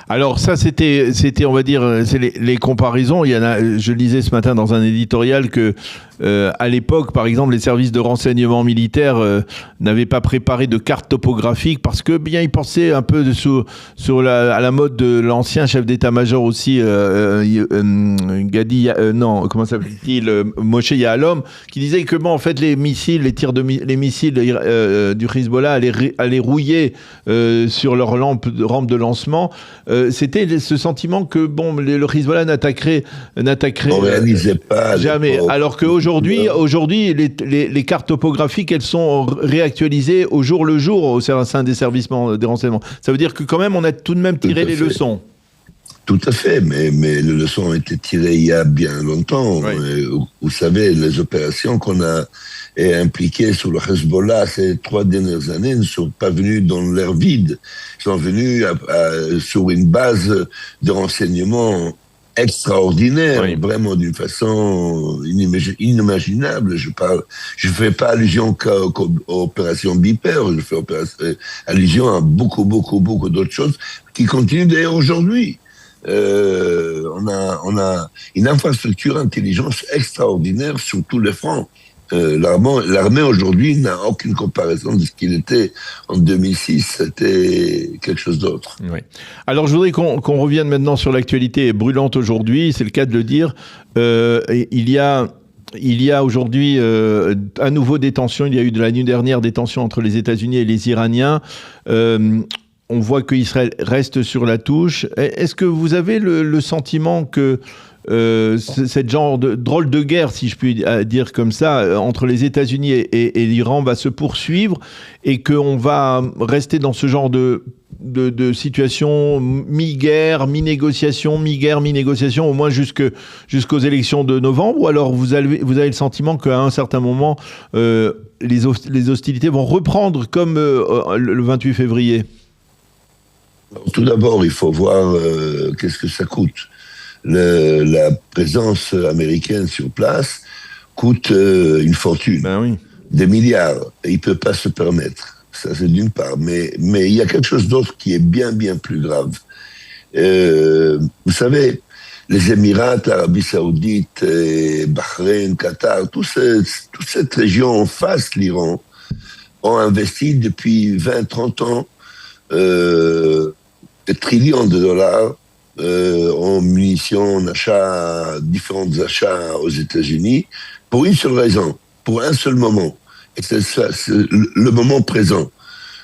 Alors ça, c'était, on va dire, c'est les comparaisons. Il y en a, je lisais ce matin dans un éditorial que à l'époque, par exemple, les services de renseignement militaire n'avaient pas préparé de carte topographique parce que bien ils pensaient un peu à la mode de l'ancien chef d'état-major aussi, Gadi, comment s'appelle-t-il, Moshe Yaalom, qui disait que en fait les missiles du Hezbollah allaient rouiller sur leur rampe de lancement. C'était ce sentiment que le Hezbollah n'attaquerait on réalisait pas jamais. Alors qu'aujourd'hui, les cartes topographiques, elles sont réactualisées au jour le jour au sein des services des renseignements. Ça veut dire que quand même, on a tout de même tiré les leçons. Tout à fait, mais les leçons ont été tirées il y a bien longtemps. Oui. Vous savez, les opérations qu'on a impliquées sur le Hezbollah ces 3 dernières années ne sont pas venues dans l'air vide. Ils sont venus sur une base de renseignement extraordinaire, vraiment d'une façon inimaginable. Je fais pas allusion qu'à opération Biper, je fais allusion à beaucoup d'autres choses qui continuent d'ailleurs aujourd'hui. On a une infrastructure intelligence extraordinaire sur tous les fronts. L'armée aujourd'hui n'a aucune comparaison de ce qu'il était en 2006. C'était quelque chose d'autre. Oui. Alors, je voudrais qu'on revienne maintenant sur l'actualité brûlante aujourd'hui. C'est le cas de le dire. Il y a aujourd'hui à nouveau des tensions. Il y a eu de la nuit dernière des tensions entre les États-Unis et les Iraniens. On voit qu'Israël reste sur la touche. Est-ce que vous avez le sentiment que cette genre de drôle de guerre, si je puis dire comme ça, entre les États-Unis et l'Iran va se poursuivre et qu'on va rester dans ce genre de situation mi-guerre, mi-négociation, au moins jusqu'aux élections de novembre, ou alors vous avez le sentiment qu'à un certain moment, les hostilités vont reprendre comme le 28 février? Tout d'abord, il faut voir qu'est-ce que ça coûte. La présence américaine sur place coûte une fortune, des milliards, et il ne peut pas se permettre. Ça, c'est d'une part. Mais il y a quelque chose d'autre qui est bien plus grave. Vous savez, les Émirats, l'Arabie Saoudite, Bahreïn, Qatar, toute cette région en face de l'Iran ont investi depuis 20-30 ans des trillions de dollars en munitions, en différents achats aux États-Unis, pour une seule raison, pour un seul moment. Et c'est le moment présent.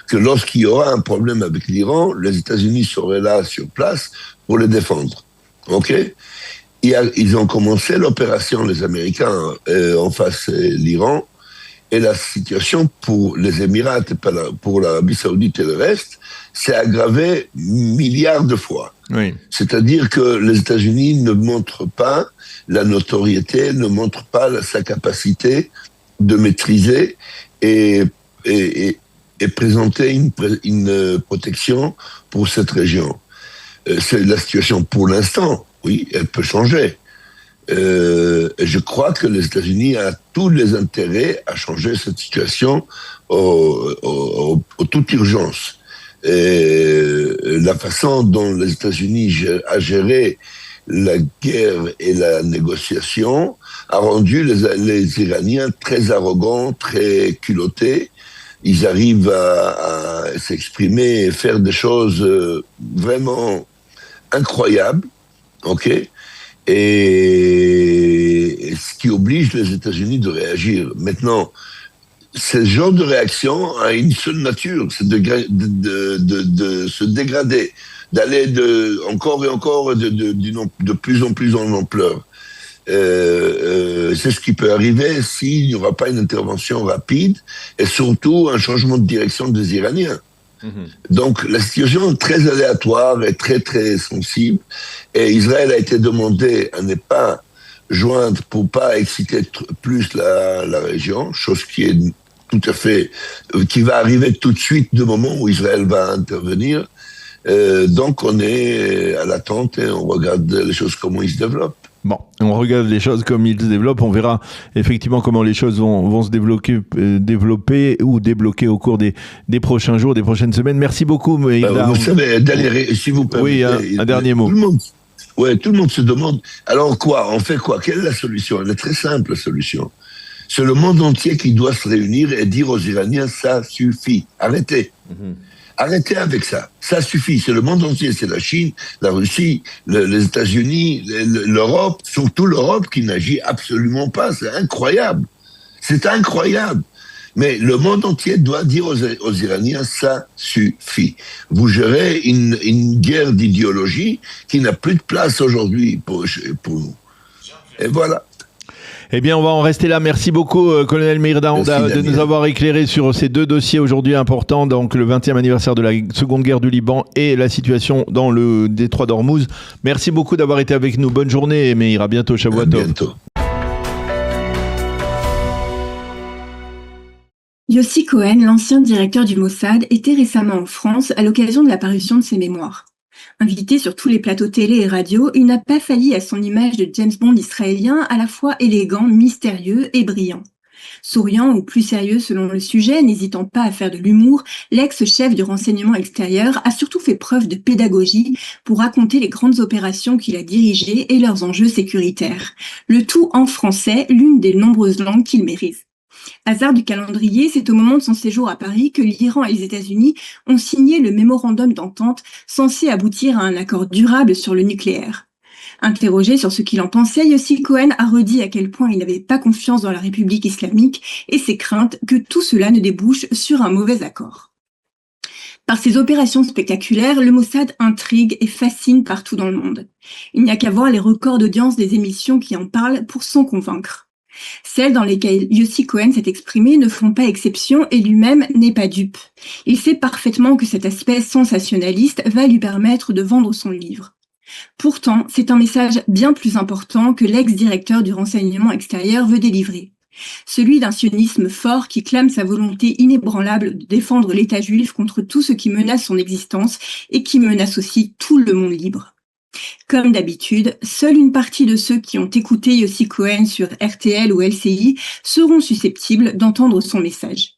Que lorsqu'il y aura un problème avec l'Iran, les États-Unis seraient là sur place pour les défendre. Ok ? Ils ont commencé l'opération, les Américains, en face de l'Iran. Et la situation pour les Émirats, pour l'Arabie Saoudite et le reste, s'est aggravée milliards de fois. Oui. C'est-à-dire que les États-Unis ne montrent pas la notoriété, ne montrent pas sa capacité de maîtriser et présenter une protection pour cette région. C'est la situation pour l'instant. Oui, elle peut changer. Je crois que les États-Unis ont tous les intérêts à changer cette situation en toute urgence. Et la façon dont les États-Unis a géré la guerre et la négociation a rendu les Iraniens très arrogants, très culottés. Ils arrivent à s'exprimer et faire des choses vraiment incroyables, ok ? Et ce qui oblige les États-Unis de réagir. Maintenant, ce genre de réaction a une seule nature, c'est de se dégrader, d'aller encore et encore de plus en plus en ampleur. C'est ce qui peut arriver s'il n'y aura pas une intervention rapide et surtout un changement de direction des Iraniens. Donc la situation est très aléatoire et très très sensible et Israël a été demandé à ne pas joindre pour pas exciter plus la région, chose qui est tout à fait qui va arriver tout de suite du moment où Israël va intervenir. Donc on est à l'attente et on regarde les choses comment ils se développent. Bon, on regarde les choses comme ils se développent, on verra effectivement comment les choses vont se développer ou débloquer au cours des prochains jours, des prochaines semaines. Merci beaucoup, Meïda. Vous savez, si vous permettez, oui, un dernier mot. Tout le monde se demande, alors quoi, on fait quoi? Quelle est la solution? Elle est très simple, la solution. C'est le monde entier qui doit se réunir et dire aux Iraniens, ça suffit, arrêtez. Arrêtez avec ça. Ça suffit. C'est le monde entier. C'est la Chine, la Russie, les États-Unis, l'Europe, surtout l'Europe qui n'agit absolument pas. C'est incroyable. C'est incroyable. Mais le monde entier doit dire aux Iraniens, ça suffit. Vous gérez une guerre d'idéologie qui n'a plus de place aujourd'hui pour nous. Et voilà. Eh bien, on va en rester là. Merci beaucoup, colonel Meïda Honda, de nous avoir éclairé sur ces deux dossiers aujourd'hui importants, donc le 20e anniversaire de la Seconde Guerre du Liban et la situation dans le détroit d'Ormuz. Merci beaucoup d'avoir été avec nous. Bonne journée, Meïr. À bientôt, Shavuot Tov. À bientôt. Yossi Cohen, l'ancien directeur du Mossad, était récemment en France à l'occasion de la parution de ses mémoires. Invité sur tous les plateaux télé et radio, il n'a pas failli à son image de James Bond israélien à la fois élégant, mystérieux et brillant. Souriant ou plus sérieux selon le sujet, n'hésitant pas à faire de l'humour, l'ex-chef du renseignement extérieur a surtout fait preuve de pédagogie pour raconter les grandes opérations qu'il a dirigées et leurs enjeux sécuritaires. Le tout en français, l'une des nombreuses langues qu'il maîtrise. Hasard du calendrier, c'est au moment de son séjour à Paris que l'Iran et les États-Unis ont signé le mémorandum d'entente censé aboutir à un accord durable sur le nucléaire. Interrogé sur ce qu'il en pensait, Yossi Cohen a redit à quel point il n'avait pas confiance dans la République islamique et ses craintes que tout cela ne débouche sur un mauvais accord. Par ses opérations spectaculaires, le Mossad intrigue et fascine partout dans le monde. Il n'y a qu'à voir les records d'audience des émissions qui en parlent pour s'en convaincre. Celles dans lesquelles Yossi Cohen s'est exprimé ne font pas exception et lui-même n'est pas dupe. Il sait parfaitement que cet aspect sensationnaliste va lui permettre de vendre son livre. Pourtant, c'est un message bien plus important que l'ex-directeur du renseignement extérieur veut délivrer. Celui d'un sionisme fort qui clame sa volonté inébranlable de défendre l'État juif contre tout ce qui menace son existence et qui menace aussi tout le monde libre. Comme d'habitude, seule une partie de ceux qui ont écouté Yossi Cohen sur RTL ou LCI seront susceptibles d'entendre son message.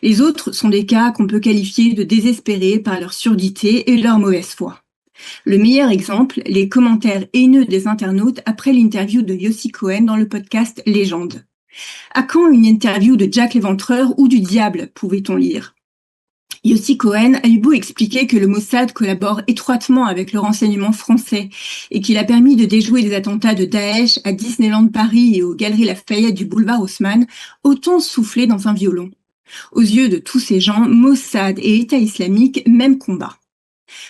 Les autres sont des cas qu'on peut qualifier de désespérés par leur surdité et leur mauvaise foi. Le meilleur exemple, les commentaires haineux des internautes après l'interview de Yossi Cohen dans le podcast Légende. À quand une interview de Jack l'Éventreur ou du diable, pouvait-on lire? Yossi Cohen a eu beau expliquer que le Mossad collabore étroitement avec le renseignement français et qu'il a permis de déjouer les attentats de Daesh à Disneyland Paris et aux Galeries Lafayette du boulevard Haussmann, autant souffler dans un violon. Aux yeux de tous ces gens, Mossad et État islamique, même combat.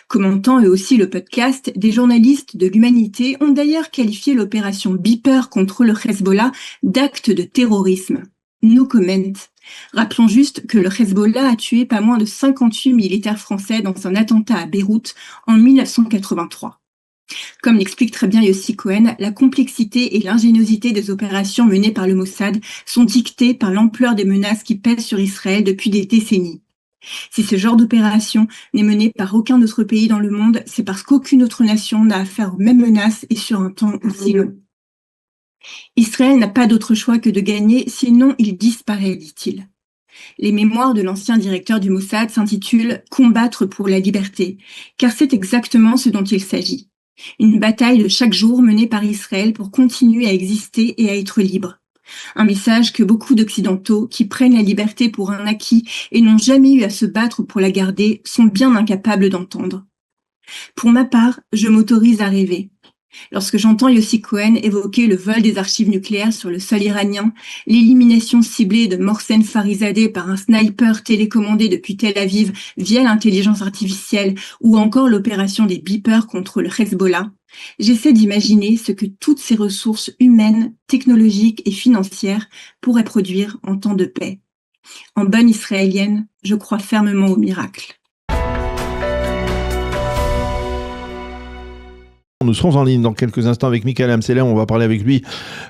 Commentant eux aussi le podcast, des journalistes de l'Humanité ont d'ailleurs qualifié l'opération Beeper contre le Hezbollah d'acte de terrorisme. No comment. Rappelons juste que le Hezbollah a tué pas moins de 58 militaires français dans un attentat à Beyrouth en 1983. Comme l'explique très bien Yossi Cohen, la complexité et l'ingéniosité des opérations menées par le Mossad sont dictées par l'ampleur des menaces qui pèsent sur Israël depuis des décennies. Si ce genre d'opération n'est mené par aucun autre pays dans le monde, c'est parce qu'aucune autre nation n'a affaire aux mêmes menaces et sur un temps aussi long. Israël n'a pas d'autre choix que de gagner, sinon il disparaît, dit-il. Les mémoires de l'ancien directeur du Mossad s'intitulent « Combattre pour la liberté », car c'est exactement ce dont il s'agit. Une bataille de chaque jour menée par Israël pour continuer à exister et à être libre. Un message que beaucoup d'Occidentaux, qui prennent la liberté pour un acquis et n'ont jamais eu à se battre pour la garder, sont bien incapables d'entendre. Pour ma part, je m'autorise à rêver. Lorsque j'entends Yossi Cohen évoquer le vol des archives nucléaires sur le sol iranien, l'élimination ciblée de Mohsen Farizadeh par un sniper télécommandé depuis Tel Aviv via l'intelligence artificielle ou encore l'opération des beepers contre le Hezbollah, j'essaie d'imaginer ce que toutes ces ressources humaines, technologiques et financières pourraient produire en temps de paix. En bonne israélienne, je crois fermement au miracle. Nous serons en ligne dans quelques instants avec Michael Amselem. On va parler avec lui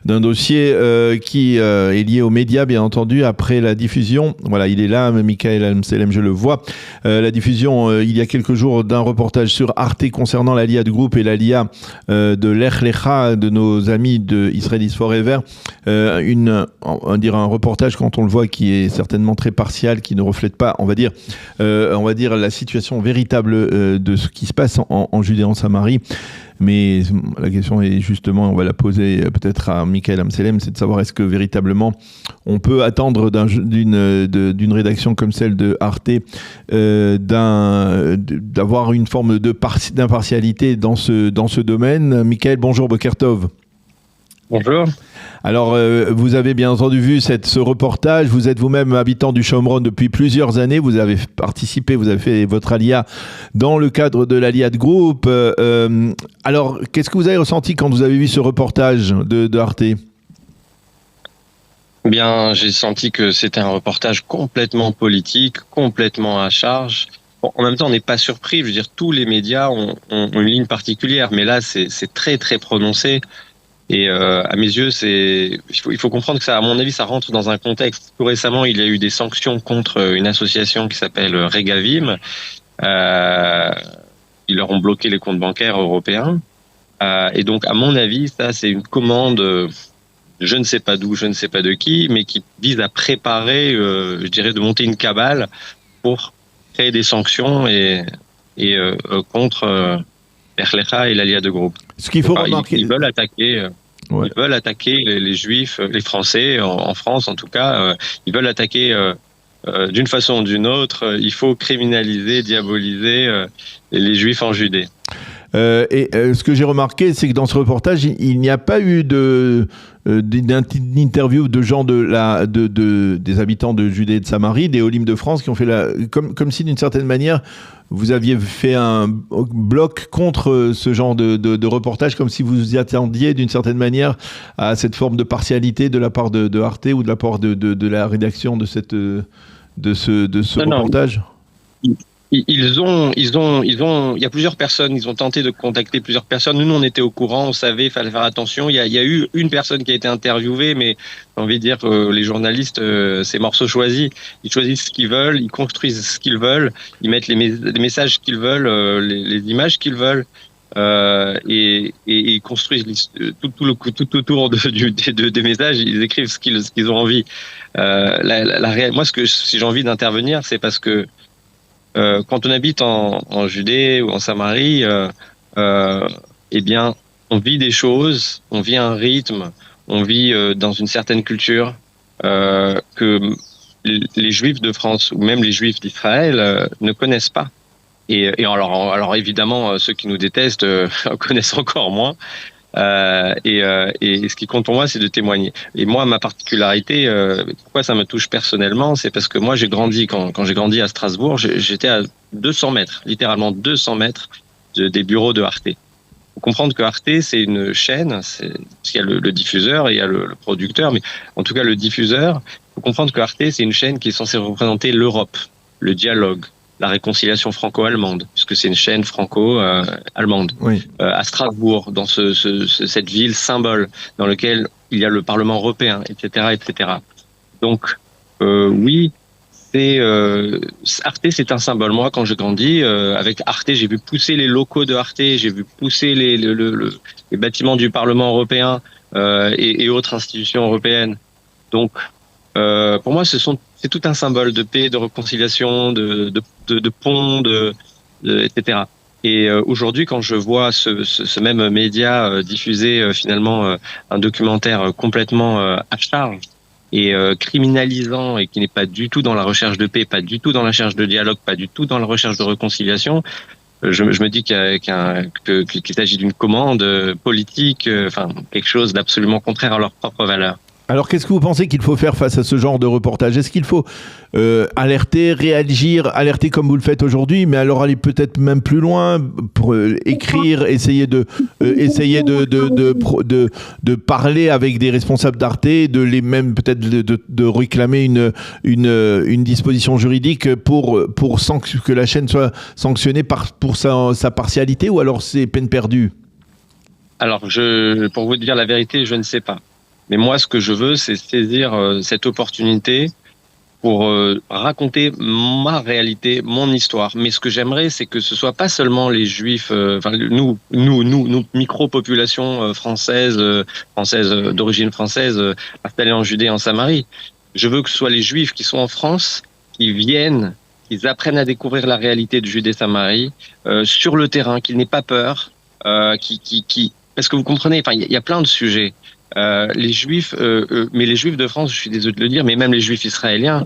d'un dossier qui est lié aux médias, bien entendu, après la diffusion. Voilà, il est là, Michael Amselem, je le vois. La diffusion, il y a quelques jours, d'un reportage sur Arte concernant l'Aliyah de groupe et l'Aliyah de Lech Lecha, de nos amis de Israelis Forever. On dirait un reportage, quand on le voit, qui est certainement très partial, qui ne reflète pas, on va dire la situation véritable de ce qui se passe en Judée, en Samarie. Mais la question est justement, on va la poser peut-être à Michael Amselem, c'est de savoir est-ce que véritablement on peut attendre d'une rédaction comme celle de Arte d'avoir une forme d'impartialité dans ce domaine. Michael, bonjour, Boker Tov. Bonjour. Alors, vous avez bien entendu vu ce reportage. Vous êtes vous-même habitant du Shomron depuis plusieurs années. Vous avez participé, vous avez fait votre Aliyah dans le cadre de l'Aliyah de groupe. Alors, qu'est-ce que vous avez ressenti quand vous avez vu ce reportage de Arte ? Bien, j'ai senti que c'était un reportage complètement politique, complètement à charge. Bon, en même temps, on n'est pas surpris. Je veux dire, tous les médias ont une ligne particulière, mais là, c'est très, très prononcé. Et à mes yeux, il faut comprendre que ça, à mon avis, ça rentre dans un contexte. Tout récemment, il y a eu des sanctions contre une association qui s'appelle Regavim. Ils leur ont bloqué les comptes bancaires européens. Et donc, à mon avis, ça, c'est une commande, je ne sais pas d'où, je ne sais pas de qui, mais qui vise à préparer, je dirais, de monter une cabale pour créer des sanctions et contre Lech Lecha et l'Aliyah de groupe. Ce qu'il faut remarquer, ils veulent attaquer. Ouais. Ils veulent attaquer les Juifs, les Français, en France en tout cas. Ils veulent attaquer d'une façon ou d'une autre. Il faut criminaliser, diaboliser les Juifs en Judée. Ce que j'ai remarqué, c'est que dans ce reportage, il n'y a pas eu d'interview de gens des habitants de Judée et de Samarie, des Olim de France, qui ont fait comme si d'une certaine manière vous aviez fait un bloc contre ce genre de reportage, comme si vous y attendiez d'une certaine manière à cette forme de partialité de la part de Arte ou de la part de la rédaction de ce reportage. Il y a plusieurs personnes, ils ont tenté de contacter plusieurs personnes. Nous, on était au courant, on savait, il fallait faire attention. Il y a eu une personne qui a été interviewée, mais j'ai envie de dire que les journalistes, c'est morceau choisi. Ils choisissent ce qu'ils veulent, ils construisent ce qu'ils veulent, ils mettent les messages qu'ils veulent, les images qu'ils veulent. Et ils construisent tout autour des messages, ils écrivent ce qu'ils ont envie. Moi, si j'ai envie d'intervenir, c'est parce que quand on habite en Judée ou en Samarie, eh bien, on vit des choses, on vit un rythme, on vit dans une certaine culture que les Juifs de France ou même les Juifs d'Israël ne connaissent pas. Et alors évidemment, ceux qui nous détestent connaissent encore moins. Et ce qui compte pour moi, c'est de témoigner. Et moi, ma particularité, pourquoi ça me touche personnellement, c'est parce que moi, j'ai grandi, quand j'ai grandi à Strasbourg, j'étais à 200 mètres, littéralement 200 mètres des bureaux de Arte. Il faut comprendre que Arte, c'est une chaîne, parce qu'il y a le diffuseur et il y a le producteur, mais en tout cas, le diffuseur, il faut comprendre que Arte, c'est une chaîne qui est censée représenter l'Europe, le dialogue, la réconciliation franco-allemande, puisque c'est une chaîne franco-allemande. Oui. À Strasbourg, dans cette ville symbole, dans laquelle il y a le Parlement européen, etc., etc. Donc, oui, Arte, c'est un symbole. Moi, quand j'ai grandi, avec Arte, j'ai vu pousser les locaux de Arte, j'ai vu pousser les bâtiments du Parlement européen et autres institutions européennes. Donc, pour moi, c'est tout un symbole de paix, de réconciliation, de pont, etc. Et aujourd'hui, quand je vois ce même média diffuser finalement un documentaire complètement à charge et criminalisant et qui n'est pas du tout dans la recherche de paix, pas du tout dans la recherche de dialogue, pas du tout dans la recherche de réconciliation, je me dis qu'il s'agit d'une commande politique, quelque chose d'absolument contraire à leurs propres valeurs. Alors, qu'est-ce que vous pensez qu'il faut faire face à ce genre de reportage? Est-ce qu'il faut alerter, réagir, alerter comme vous le faites aujourd'hui, mais alors aller peut-être même plus loin pour écrire, essayer de parler avec des responsables d'Arte, peut-être de réclamer une disposition juridique pour que la chaîne soit sanctionnée pour sa partialité, ou alors c'est peine perdue? Alors, pour vous dire la vérité, je ne sais pas. Mais moi, ce que je veux, c'est saisir cette opportunité pour raconter ma réalité, mon histoire. Mais ce que j'aimerais, c'est que ce soit pas seulement les Juifs, nous, micro-population française d'origine française, installée en Judée, en Samarie. Je veux que ce soit les Juifs qui sont en France, qui viennent, qu'ils apprennent à découvrir la réalité de Judée-Samarie sur le terrain, qu'ils n'aient pas peur, parce que vous comprenez, il y a plein de sujets. Les Juifs, mais les Juifs de France, je suis désolé de le dire, mais même les Juifs israéliens,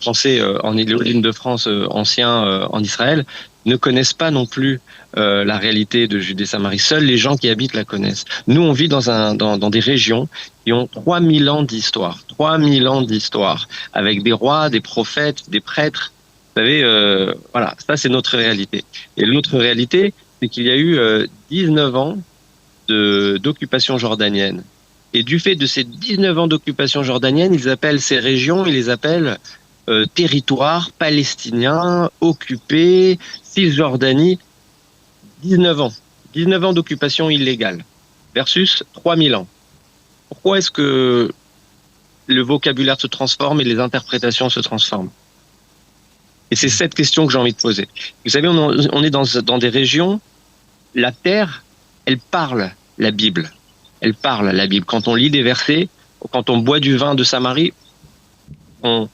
français en Île-de-France, anciens en Israël, ne connaissent pas non plus la réalité de Judée-Samarie. Seuls les gens qui habitent la connaissent. Nous, on vit dans des régions qui ont 3000 ans d'histoire. 3000 ans d'histoire, avec des rois, des prophètes, des prêtres. Vous savez, voilà, ça c'est notre réalité. Et l'autre réalité, c'est qu'il y a eu 19 ans d'occupation jordanienne. Et du fait de ces 19 ans d'occupation jordanienne, ils appellent ces régions, ils les appellent territoires palestiniens, occupés, Cisjordanie. 19 ans. 19 ans d'occupation illégale versus 3000 ans. Pourquoi est-ce que le vocabulaire se transforme et les interprétations se transforment? Et c'est cette question que j'ai envie de poser. Vous savez, on est dans des régions, la terre, elle parle la Bible. Elle parle la Bible. Quand on lit des versets, quand on boit du vin de Samarie, on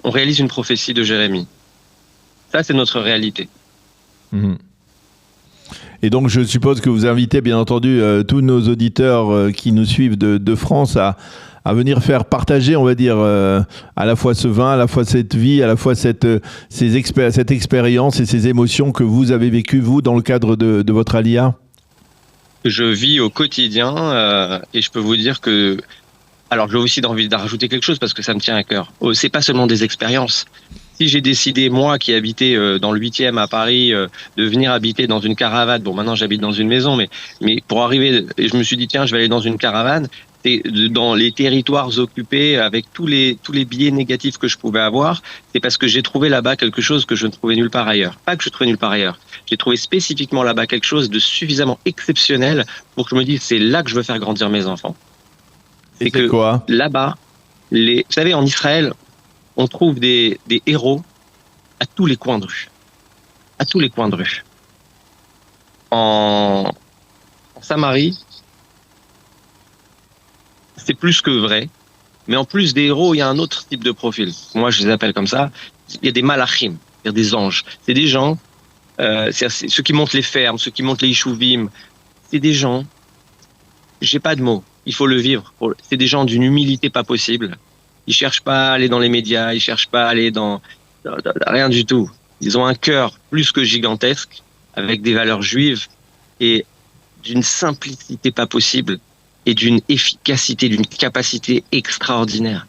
réalise une prophétie de Jérémie. Ça, c'est notre réalité. Mmh. Et donc, je suppose que vous invitez, bien entendu, tous nos auditeurs qui nous suivent de France à venir faire partager, on va dire, à la fois ce vin, à la fois cette vie, à la fois cette expérience et ces émotions que vous avez vécues, vous, dans le cadre de votre Aliyah. Je vis au quotidien et je peux vous dire que... Alors, j'ai aussi envie de rajouter quelque chose parce que ça me tient à cœur. C'est pas seulement des expériences. Si j'ai décidé, moi qui habitais dans le 8e à Paris, de venir habiter dans une caravane, bon maintenant j'habite dans une maison, mais pour arriver, je me suis dit tiens, je vais aller dans une caravane, c'est dans les territoires occupés avec tous les biais négatifs que je pouvais avoir, c'est parce que j'ai trouvé là-bas quelque chose que je ne trouvais nulle part ailleurs. Pas que je trouvais nulle part ailleurs. J'ai trouvé spécifiquement là-bas quelque chose de suffisamment exceptionnel pour que je me dise c'est là que je veux faire grandir mes enfants. C'est que quoi? Là-bas, vous savez, en Israël, on trouve des héros à tous les coins de rue. À tous les coins de rue. En Samarie, c'est plus que vrai. Mais en plus des héros, il y a un autre type de profil. Moi, je les appelle comme ça. Il y a des malachim, c'est-à-dire des anges. C'est des gens, c'est ceux qui montent les fermes, ceux qui montent les yishuvim. C'est des gens, j'ai pas de mots, il faut le vivre. C'est des gens d'une humilité pas possible. Ils cherchent pas à aller dans les médias, ils cherchent pas à aller dans rien du tout. Ils ont un cœur plus que gigantesque, avec des valeurs juives et d'une simplicité pas possible et d'une efficacité, d'une capacité extraordinaire.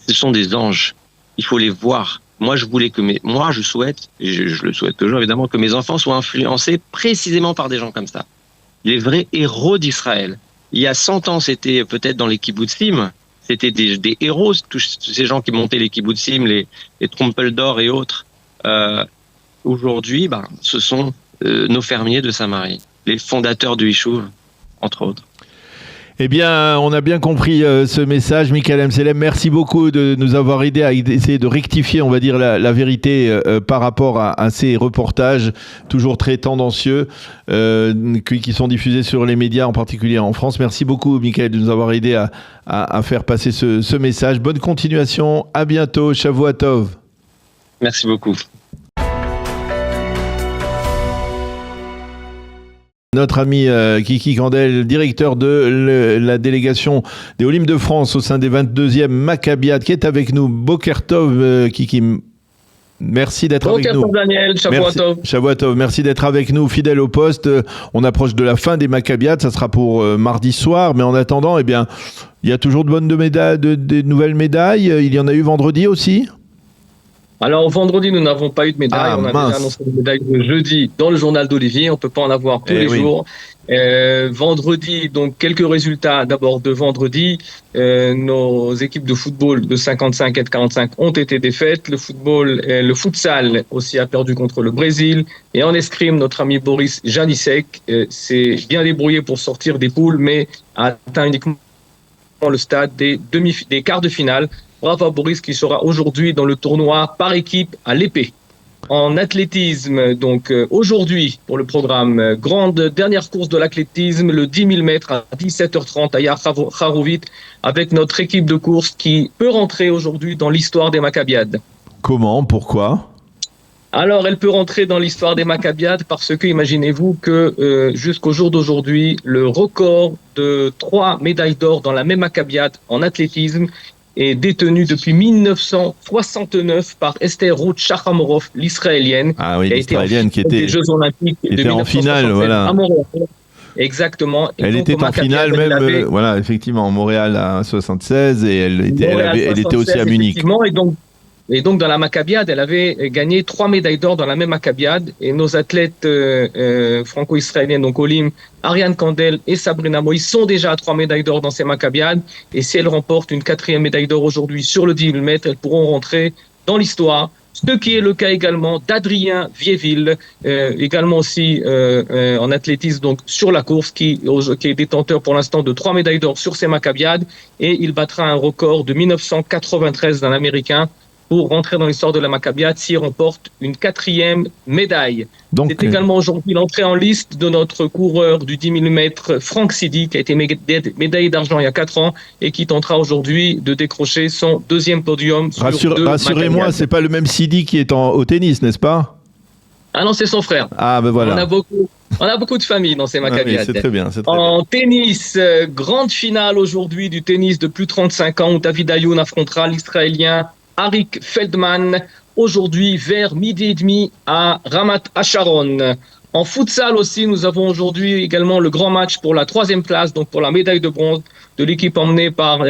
Ce sont des anges. Il faut les voir. Moi, je souhaite, et je le souhaite toujours évidemment, que mes enfants soient influencés précisément par des gens comme ça. Les vrais héros d'Israël. Il y a 100 ans, c'était peut-être dans les kibbutzim. c'était des héros, tous ces gens qui montaient les kibbutzim, les Trompeldor et autres. Aujourd'hui, ce sont nos fermiers de Saint-Marie, les fondateurs du Yishuv, entre autres. Eh bien, on a bien compris ce message. Michael Amselem, merci beaucoup de nous avoir aidé à essayer de rectifier, on va dire, la vérité par rapport à ces reportages toujours très tendancieux qui sont diffusés sur les médias, en particulier en France. Merci beaucoup, Michael, de nous avoir aidé à faire passer ce message. Bonne continuation. À bientôt. Shavua Tov. Merci beaucoup. Notre ami Kiki Kandel, directeur de la délégation des Olim de France au sein des 22e Maccabiades, qui est avec nous. Boker Tov, Kiki. Merci d'être avec nous. Boker Tov, Daniel. Shavua Tov. Shavua Tov. Merci d'être avec nous, fidèle au poste. On approche de la fin des Maccabiades. Ça sera pour mardi soir. Mais en attendant, eh bien, il y a toujours de nouvelles médailles. Il y en a eu vendredi aussi. Alors, vendredi, nous n'avons pas eu de médaille. On a déjà annoncé des médailles de jeudi dans le journal d'Olivier. On ne peut pas en avoir tous les jours. Vendredi, donc, quelques résultats. D'abord, de vendredi, nos équipes de football de 55 et de 45 ont été défaites. Le futsal aussi a perdu contre le Brésil. Et en escrime, notre ami Boris Janisek s'est bien débrouillé pour sortir des poules, mais a atteint uniquement le stade des quarts de finale. Bravo à Boris qui sera aujourd'hui dans le tournoi par équipe à l'épée. En athlétisme, donc aujourd'hui pour le programme, grande dernière course de l'athlétisme, le 10 000 mètres à 17h30 à Yar Harovit avec notre équipe de course qui peut rentrer aujourd'hui dans l'histoire des Maccabiades. Comment ? Pourquoi ? Alors, elle peut rentrer dans l'histoire des Maccabiades parce que, imaginez-vous que jusqu'au jour d'aujourd'hui, le record de 3 médailles d'or dans la même Maccabiade en athlétisme est détenue depuis 1969 par Esther Ruth Shachamorov, l'Israélienne. Ah oui, l'Israélienne qui était, des Jeux Olympiques de en finale, voilà. À Montréal. Exactement. Et elle donc, était en finale même, voilà, effectivement, en Montréal à 76 et elle était aussi à Munich. Et donc, dans la Maccabiade, elle avait gagné 3 médailles d'or dans la même Maccabiade. Et nos athlètes franco-israéliennes, donc Olim, Ariane Kandel et Sabrina Moïse, sont déjà à 3 médailles d'or dans ces Maccabiades. Et si elles remportent une 4e médaille d'or aujourd'hui sur le 10 000 mètres, elles pourront rentrer dans l'histoire. Ce qui est le cas également d'Adrien Vieville, également aussi en athlétisme, donc sur la course, qui est détenteur pour l'instant de 3 médailles d'or sur ces Maccabiades. Et il battra un record de 1993 d'un Américain pour rentrer dans l'histoire de la Maccabiade s'il remporte une 4e médaille. C'est également aujourd'hui l'entrée en liste de notre coureur du 10 000 mètres, Franck Sidi, qui a été médaillé d'argent il y a 4 ans et qui tentera aujourd'hui de décrocher son 2e podium. Rassurez-moi, c'est pas le même Sidi qui est au tennis, n'est-ce pas ? Ah non, c'est son frère. Ah ben voilà. On a beaucoup de familles dans ces Maccabiades. C'est très bien. En tennis, grande finale aujourd'hui du tennis de plus de 35 ans où David Ayoun affrontera l'Israélien Arik Feldman, aujourd'hui vers midi et demi à Ramat Hasharon. En futsal aussi, nous avons aujourd'hui également le grand match pour la 3e place, donc pour la médaille de bronze de l'équipe emmenée par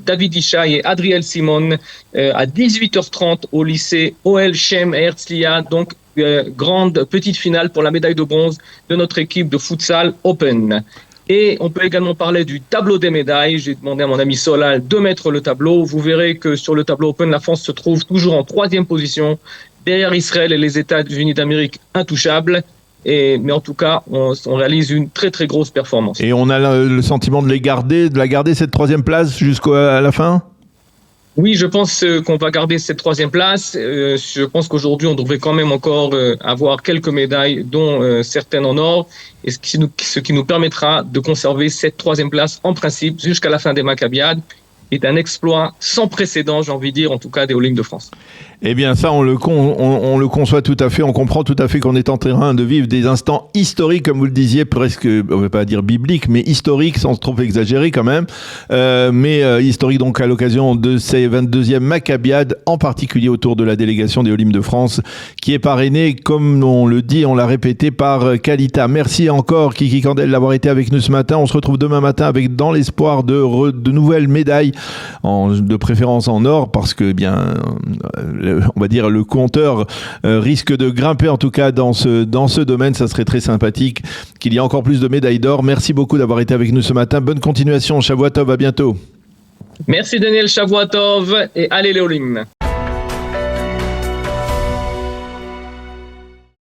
David Ishaï et Adriel Simon à 18h30 au lycée OL Shem Herzliya. Donc, grande petite finale pour la médaille de bronze de notre équipe de futsal Open. Et on peut également parler du tableau des médailles. J'ai demandé à mon ami Solal de mettre le tableau. Vous verrez que sur le tableau Open, la France se trouve toujours en 3e position, derrière Israël et les États-Unis d'Amérique intouchables. Mais en tout cas, on réalise une très très grosse performance. Et on a le sentiment de la garder cette 3e place jusqu'à la fin ? Oui, je pense qu'on va garder cette 3e place. Je pense qu'aujourd'hui, on devrait quand même encore avoir quelques médailles, dont certaines en or, et ce qui nous permettra de conserver cette 3e place en principe jusqu'à la fin des Maccabiades. Est un exploit sans précédent, j'ai envie de dire, en tout cas des Olympiques de France. Eh bien, ça, on le conçoit tout à fait, on comprend tout à fait qu'on est en train de vivre des instants historiques, comme vous le disiez, presque, on ne va pas dire bibliques, mais historiques, sans trop exagérer quand même, mais historiques donc à l'occasion de ces 22e Maccabiades, en particulier autour de la délégation des Olympiques de France, qui est parrainée, comme on le dit, on l'a répété, par Kalita. Merci encore, Kiki Kandel, d'avoir été avec nous ce matin. On se retrouve demain matin dans l'espoir de nouvelles médailles, de préférence en or, parce que bien on va dire le compteur risque de grimper, en tout cas dans ce domaine. Ça serait très sympathique qu'il y ait encore plus de médailles d'or. Merci beaucoup d'avoir été avec nous ce matin. Bonne continuation. Shavua Tov, à bientôt. Merci Daniel Shavuatov et allez les Olim.